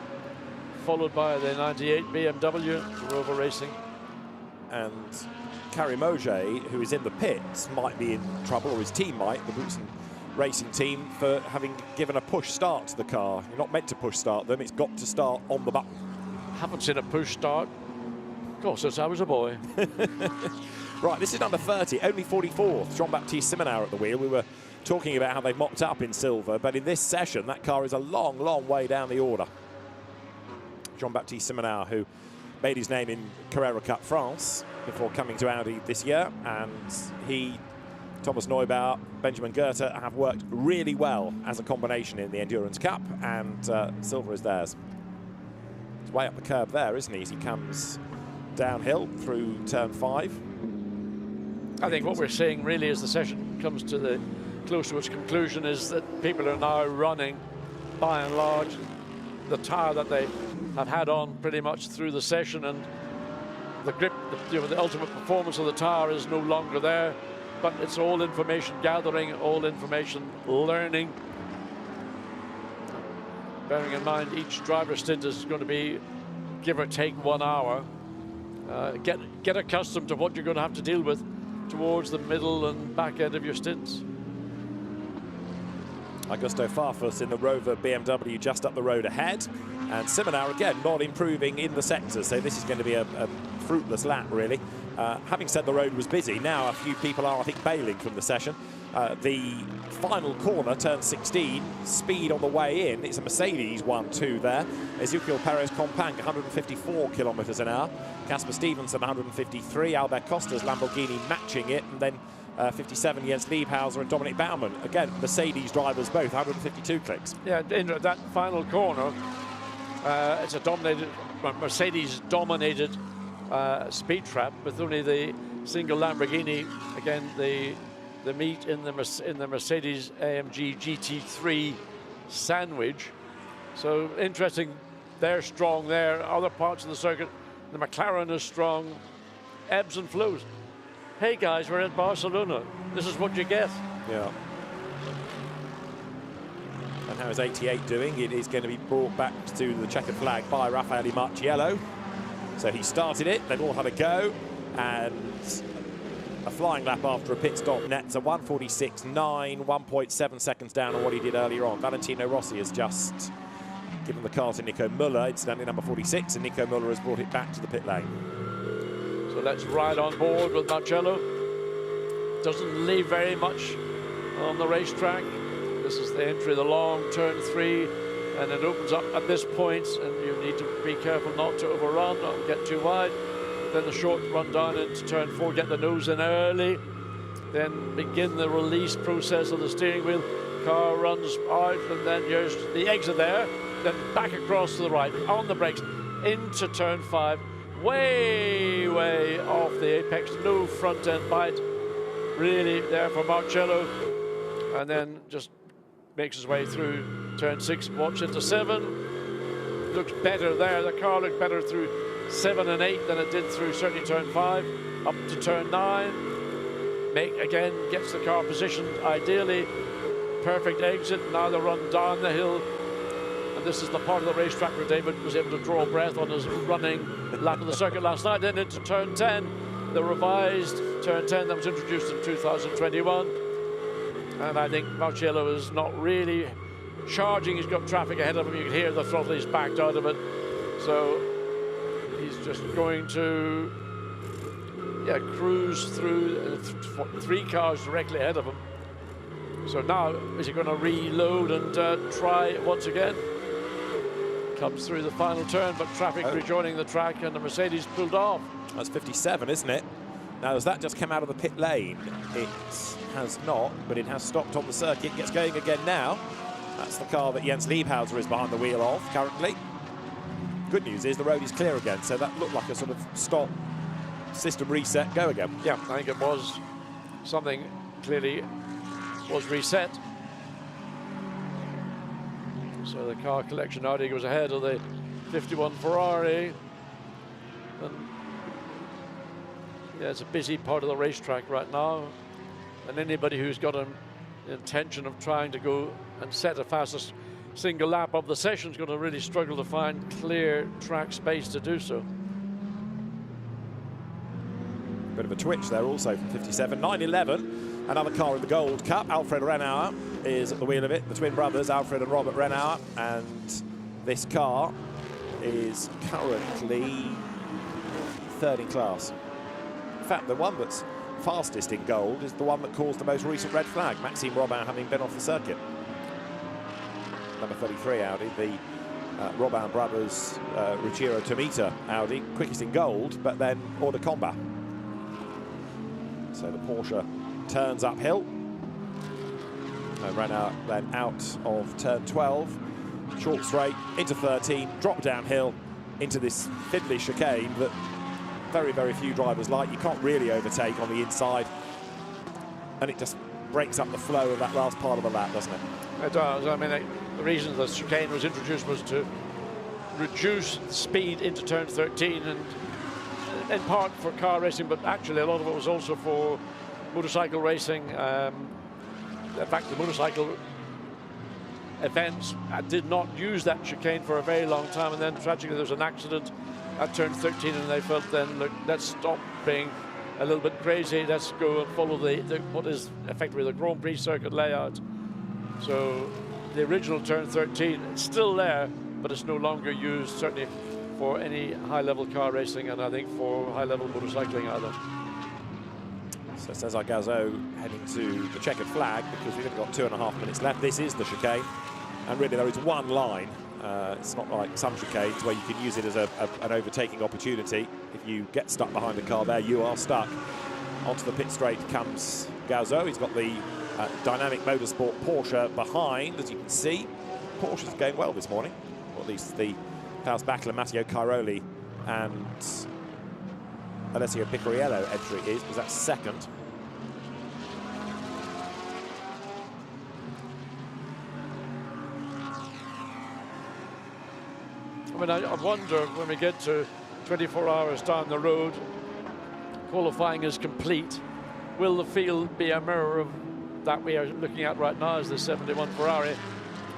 followed by the 98 BMW Rover Racing. And Carrie Moget, who is in the pits, might be in trouble, or his team might, the Boutsen Racing team, for having given a push start to the car. You're not meant to push start them, it's got to start on the button. Haven't seen a push start. Of course, since I was a boy. Right, this is number 30, only 44th. Jean-Baptiste Simonard at the wheel. We were talking about how they've mopped up in silver, but in this session, that car is a long, long way down the order. Jean-Baptiste Simonard, who made his name in Carrera Cup France before coming to Audi this year, and he, Thomas Neubauer, Benjamin Goethe have worked really well as a combination in the Endurance Cup, and silver is theirs. He's way up the curb there, isn't he, as he comes downhill through turn 5. I think what we're seeing really as the session comes to the close to its conclusion is that people are now running, by and large, the tyre that they have had on pretty much through the session, and the grip, the ultimate performance of the tyre is no longer there, but it's all information gathering, all information learning. Bearing in mind each driver stint is going to be give or take 1 hour. Get accustomed to what you're going to have to deal with towards the middle and back end of your stints. Augusto Farfus in the Rover BMW just up the road ahead, and Simonard again not improving in the sector, so this is going to be a fruitless lap really. Having said the road was busy, now a few people are, I think, bailing from the session. The final corner, turn 16, speed on the way in. It's a Mercedes 1-2 there. Ezequiel Perez Companc, 154 kilometers an hour. Casper Stevenson, 153. Albert Costa's Lamborghini matching it. And then 57, Jens Liebhauser and Dominic Baumann. Again, Mercedes drivers both, 152 clicks. Yeah, in that final corner, it's a Mercedes-dominated speed trap with only the single Lamborghini, again, the meat in the Mercedes AMG GT3 sandwich. So interesting, they're strong there. Other parts of the circuit, the McLaren is strong. Ebbs and flows. Hey guys, we're in Barcelona. This is what you get. Yeah. And how is 88 doing? It is going to be brought back to the checkered flag by Raffaele Marciello. So he started it, they've all had a go, and a flying lap after a pit stop nets a 1:46.9, 1.7 seconds down on what he did earlier on. Valentino Rossi has just given the car to Nico Müller, incidentally number 46, and Nico Müller has brought it back to the pit lane. So let's ride on board with Marcello. Doesn't leave very much on the racetrack. This is the entry of the long turn 3, and it opens up at this point, and you need to be careful not to overrun, not get too wide. Then the short run down into turn 4, get the nose in early, then begin the release process of the steering wheel. Car runs out, and then here's the exit there, then back across to the right, on the brakes, into turn 5, way off the apex, no front end bite, really there for Marcello, and then just makes his way through turn 6, watch into 7, looks better there, the car looked better through 7 and 8 than it did through certainly turn 5, up to turn 9, again gets the car positioned ideally, perfect exit, now the run down the hill, and this is the part of the racetrack where David was able to draw breath on his running lap of the circuit last night. Then into turn 10, the revised turn 10 that was introduced in 2021, and I think Marcello is not really charging, he's got traffic ahead of him, you can hear the throttle, he's backed out of it, so he's just going to cruise through 3 cars directly ahead of him. So now, is he going to reload and try once again? Comes through the final turn, but traffic rejoining the track, and the Mercedes pulled off. That's 57, isn't it? Now, has that just come out of the pit lane? It has not, but it has stopped on the circuit. Gets going again now. That's the car that Jens Liebhauser is behind the wheel of currently. Good news is the road is clear again, so that looked like a sort of stop, system reset, go again. Yeah, I think it was something clearly was reset. So the car collection Audi goes ahead of the 51 Ferrari. And yeah, it's a busy part of the racetrack right now. And anybody who's got an intention of trying to go and set the fastest single lap of the session is going to really struggle to find clear track space to do so. Bit of a twitch there also from 57. 911, another car in the Gold Cup. Alfred Renauer is at the wheel of it. The twin brothers, Alfred and Robert Renauer. And this car is currently third in class. In fact, the one that's fastest in gold is the one that caused the most recent red flag, Maxime Robin having been off the circuit. Number 33 Audi, the Robin brothers, Ruggero Tomita Audi, quickest in gold, but then hors de combat. So the Porsche turns uphill. And Renauer then out of turn 12, short straight, into 13, drop downhill, into this fiddly chicane that very, very few drivers like. You can't really overtake on the inside, and it just breaks up the flow of that last part of the lap, doesn't it? It does. I mean, the reason the chicane was introduced was to reduce speed into turn 13, and in part for car racing, but actually a lot of it was also for motorcycle racing. In fact, the motorcycle events did not use that chicane for a very long time, and then tragically there was an accident at turn 13, and they felt then, look, let's stop being a little bit crazy, let's go and follow the what is effectively the Grand Prix circuit layout. So the original turn 13 is still there, but it's no longer used, certainly for any high-level car racing, and I think for high-level motorcycling either. So Cesar Gazo heading to the checkered flag because we've only got 2.5 minutes left. This is the chicane, and really there is one line. It's not like some chicanes where you can use it as an overtaking opportunity. If you get stuck behind the car there, you are stuck. Onto the pit straight comes Gazo. He's got the Dynamic Motorsport Porsche behind, as you can see. Porsche's going well this morning, or at least the Klaus Bachler, Matteo Cairoli and Alessio Picariello entry is, because that's second. I mean, I wonder when we get to 24 hours down the road, qualifying is complete, will the field be a mirror of that we are looking at right now as the 71 Ferrari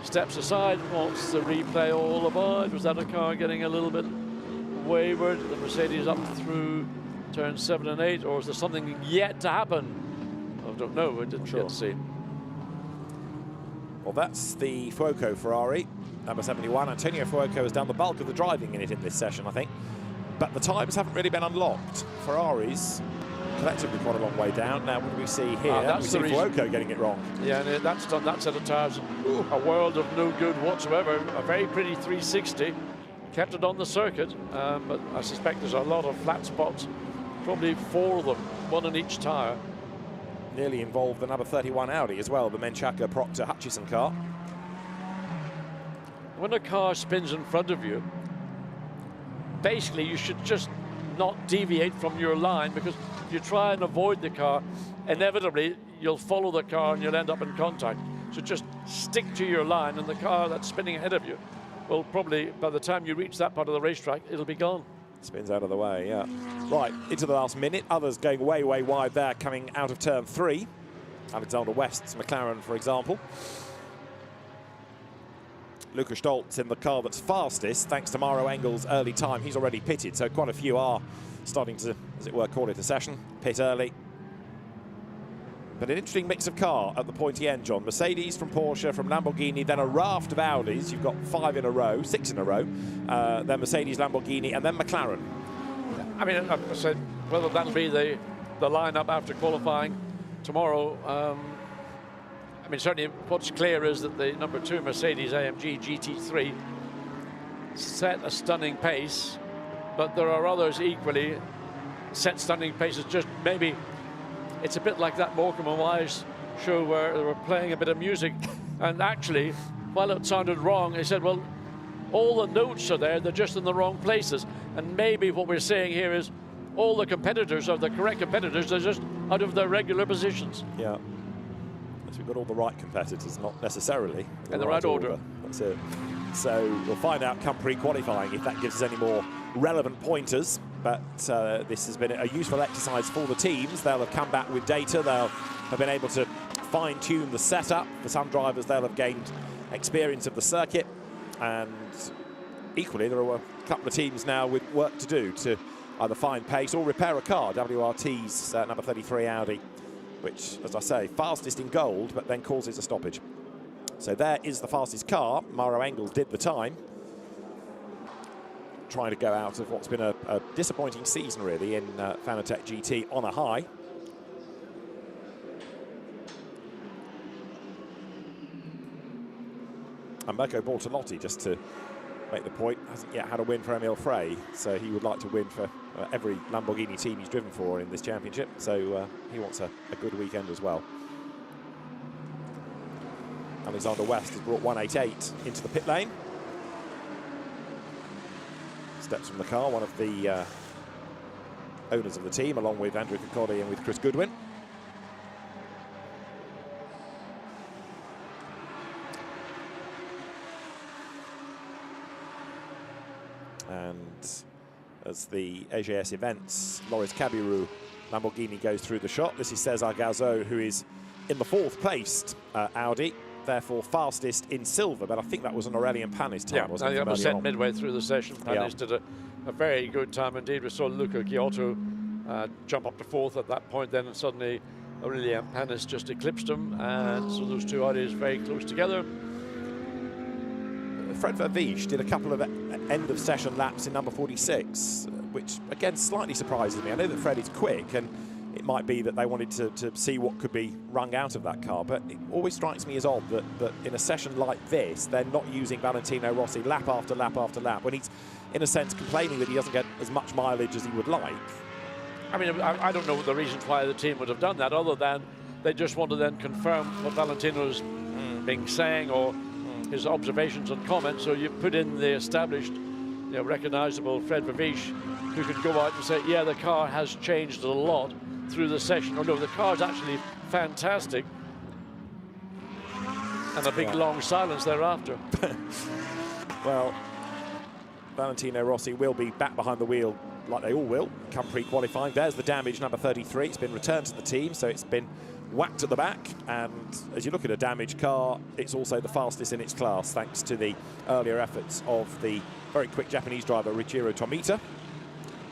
steps aside? What's the replay all about? Was that a car getting a little bit wayward? The Mercedes up through turns 7 and 8, or is there something yet to happen? I don't know, we didn't get to see. Well, that's the Fuoco Ferrari, number 71. Antonio Fuoco has done the bulk of the driving in it in this session, I think. But the times haven't really been unlocked. Ferraris collectively quite a long way down. Now, what do we see here? We see Fuoco getting it wrong. Yeah, and that's done that set of tyres. A world of no good whatsoever. A very pretty 360. Kept it on the circuit, but I suspect there's a lot of flat spots. Probably 4 of them, 1 in each tyre. Nearly involved the number 31 Audi as well, the Menchaca Proctor Hutchison car. When a car spins in front of you, basically you should just not deviate from your line, because if you try and avoid the car, inevitably you'll follow the car and you'll end up in contact. So just stick to your line, and the car that's spinning ahead of you will probably, by the time you reach that part of the racetrack, it'll be gone. Spins out of the way, yeah. Right, into the last minute. Others going way, way wide there, coming out of turn 3. Alexander West's McLaren, for example. Luca Stoltz in the car that's fastest, thanks to Mauro Engel's early time. He's already pitted, so quite a few are starting to, as it were, call it a session. Pit early. But an interesting mix of car at the pointy end, John. Mercedes from Porsche, from Lamborghini, then a raft of Audis. You've got 5 in a row, 6 in a row. Then Mercedes, Lamborghini, and then McLaren. I mean, I said whether that'll be the lineup after qualifying tomorrow. I mean, certainly what's clear is that the number 2 Mercedes AMG GT3 set a stunning pace, but there are others equally set stunning paces. Just maybe it's a bit like that Morecambe and Wise show where they were playing a bit of music, and actually, while it sounded wrong, they said, well, all the notes are there, they're just in the wrong places. And maybe what we're saying here is all the competitors are the correct competitors, they're just out of their regular positions. Yeah. We've got all the right competitors, not necessarily in the right order. So we'll find out come pre-qualifying if that gives us any more relevant pointers. But this has been a useful exercise for the teams. They'll have come back with data. They'll have been able to fine-tune the setup. For some drivers, they'll have gained experience of the circuit. And equally, there are a couple of teams now with work to do to either find pace or repair a car. WRT's number 33 Audi, which, as I say, fastest in gold, but then causes a stoppage. So there is the fastest car. Mauro Engel did the time, trying to go out of what's been a disappointing season, really, in Fanatec GT on a high. And Mirko Bortolotti, just to make the point, hasn't yet had a win for Emil Frey, so he would like to win for every Lamborghini team he's driven for in this championship, so he wants a good weekend as well. Alexander West has brought 188 into the pit lane. Steps from the car, one of the owners of the team, along with Andrew Kokoli and with Chris Goodwin. And as the AGS events, Loris Kabiru Lamborghini goes through the shot. This is Cesar Galzo, who is in the 4th placed Audi, therefore fastest in silver, but I think that was an Aurelian Panis time, wasn't it? Yeah, that was set midway through the session. Panis did a very good time indeed. We saw Luca Giotto jump up to 4th at that point, then suddenly Aurelian Panis just eclipsed him, and so those two Audis very close together. Fred Verviche did a couple of end-of-session laps in number 46, which, again, slightly surprises me. I know that Fred is quick, and it might be that they wanted to see what could be wrung out of that car, but it always strikes me as odd that in a session like this, they're not using Valentino Rossi lap after lap after lap, when he's, in a sense, complaining that he doesn't get as much mileage as he would like. I mean, I don't know the reasons why the team would have done that, other than they just want to then confirm what Valentino's being saying, or his observations and comments. So you put in the established, recognizable Fred Verviche, who could go out and say, yeah, the car has changed a lot through the session. Or no, the car's actually fantastic. And a big long silence thereafter. Well, Valentino Rossi will be back behind the wheel, like they all will, come pre-qualifying. There's the damage, number 33. It's been returned to the team, so it's been whacked at the back, and as you look at a damaged car, it's also the fastest in its class, thanks to the earlier efforts of the very quick Japanese driver Richiro Tomita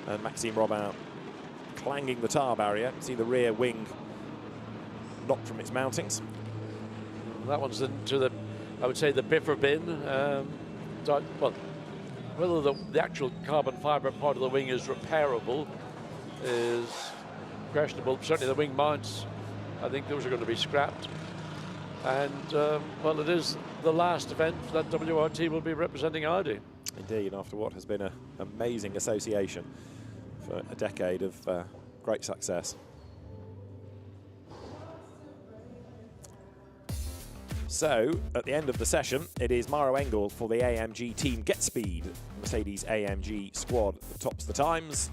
and Maxime Robin clanging the tar barrier. See the rear wing knocked from its mountings. That one's into the, I would say, the biffer bin. Well, whether the actual carbon fibre part of the wing is repairable is questionable. Certainly the wing mounts, I think those are going to be scrapped. And, well, it is the last event that WRT will be representing Audi. Indeed, after what has been an amazing association for a decade of great success. So, at the end of the session, it is Mauro Engel for the AMG Team Get Speed Mercedes AMG squad that tops the times,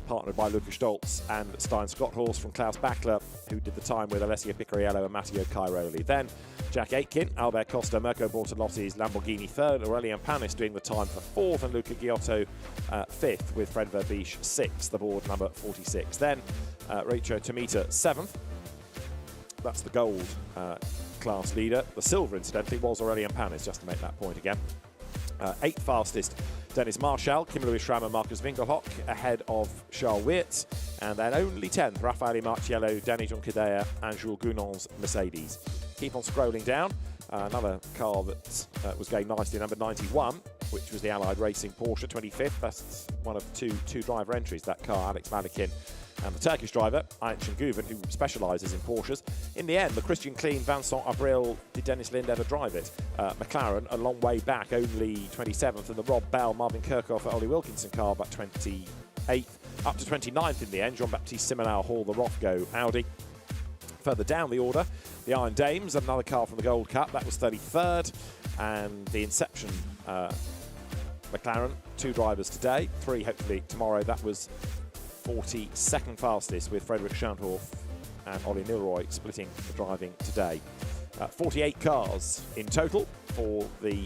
partnered by Luca Stoltz and Stein Scotthorst from Klaus Bachler, who did the time with Alessio Picariello and Matteo Cairoli. Then Jack Aitken, Albert Costa, Mirko Bortolotti's Lamborghini 3rd, Aurelian Panis doing the time for 4th, and Luca Giotto 5th, with Fred Verviche 6th, the board number 46. Then Reicho Tomita 7th. That's the gold class leader. The silver, incidentally, was Aurelian Panis, just to make that point again. 8th fastest, Dennis Marshall, Kim Louis Schramm and Marcus Winkelhock, ahead of Charles Wirtz. And then only 10th, Raffaele Marciello, Danny Junkadea and Jules Gounon's Mercedes. Keep on scrolling down. Another car that was going nicely, number 91, which was the Allied Racing Porsche 25th. That's one of two driver entries, that car, Alex Malikin. And the Turkish driver, Ayçin Guven, who specialises in Porsches. In the end, the Christian Clean Vincent Abril, did Dennis Lind ever drive it? McLaren, a long way back, only 27th, and the Rob Bell, Marvin Kirkhoffer, Ollie Wilkinson car, about 28th, up to 29th in the end. Jean-Baptiste Simonal Hall, the Rothgo Audi. Further down the order, the Iron Dames, another car from the Gold Cup, that was 33rd, and the Inception McLaren, 2 drivers today, 3 hopefully tomorrow. That was 42nd fastest, with Frederick Schoenhoff and Ollie Milroy splitting the driving today. 48 cars in total for the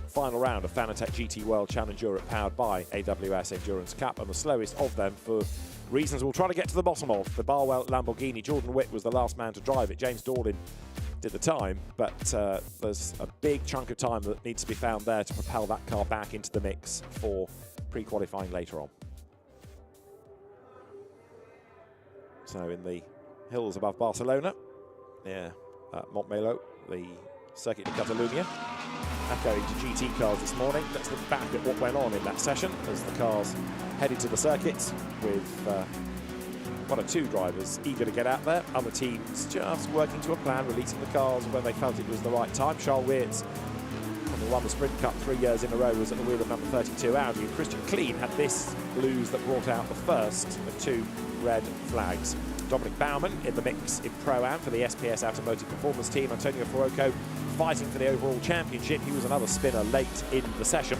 final round of Fanatec GT World Challenge Europe, powered by AWS Endurance Cup, and the slowest of them, for reasons we'll try to get to the bottom of, the Barwell Lamborghini. Jordan Witt was the last man to drive it. James Dorlin did the time, but there's a big chunk of time that needs to be found there to propel that car back into the mix for pre-qualifying later on. So in the hills above Barcelona, Montmeló, the Circuit de Catalunya, echoing to GT cars this morning. Let's look back at what went on in that session as the cars headed to the circuit with one or two drivers eager to get out there. Other teams just working to a plan, releasing the cars when they felt it was the right time. Charles Weerts, who won the Sprint Cup 3 years in a row, was at the wheel of number 32 Audi. And Christian Kleen had this blues that brought out the first of two red flags. Dominic Baumann in the mix in Pro-Am for the SPS Automotive Performance Team. Antonio Fuoco fighting for the overall championship. He was another spinner late in the session.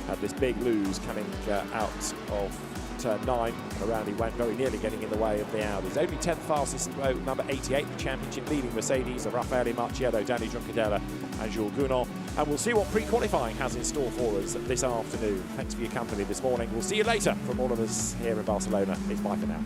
Had this big lose coming out of turn 9, and around he went, very nearly getting in the way of the Audis. Only 10th fastest, number 88, the championship leading Mercedes of Raffaele Marchiello, Danny Juncadella and Jules Gounon. And we'll see what pre-qualifying has in store for us this afternoon. Thanks for your company this morning. We'll see you later from all of us here in Barcelona. It's bye for now.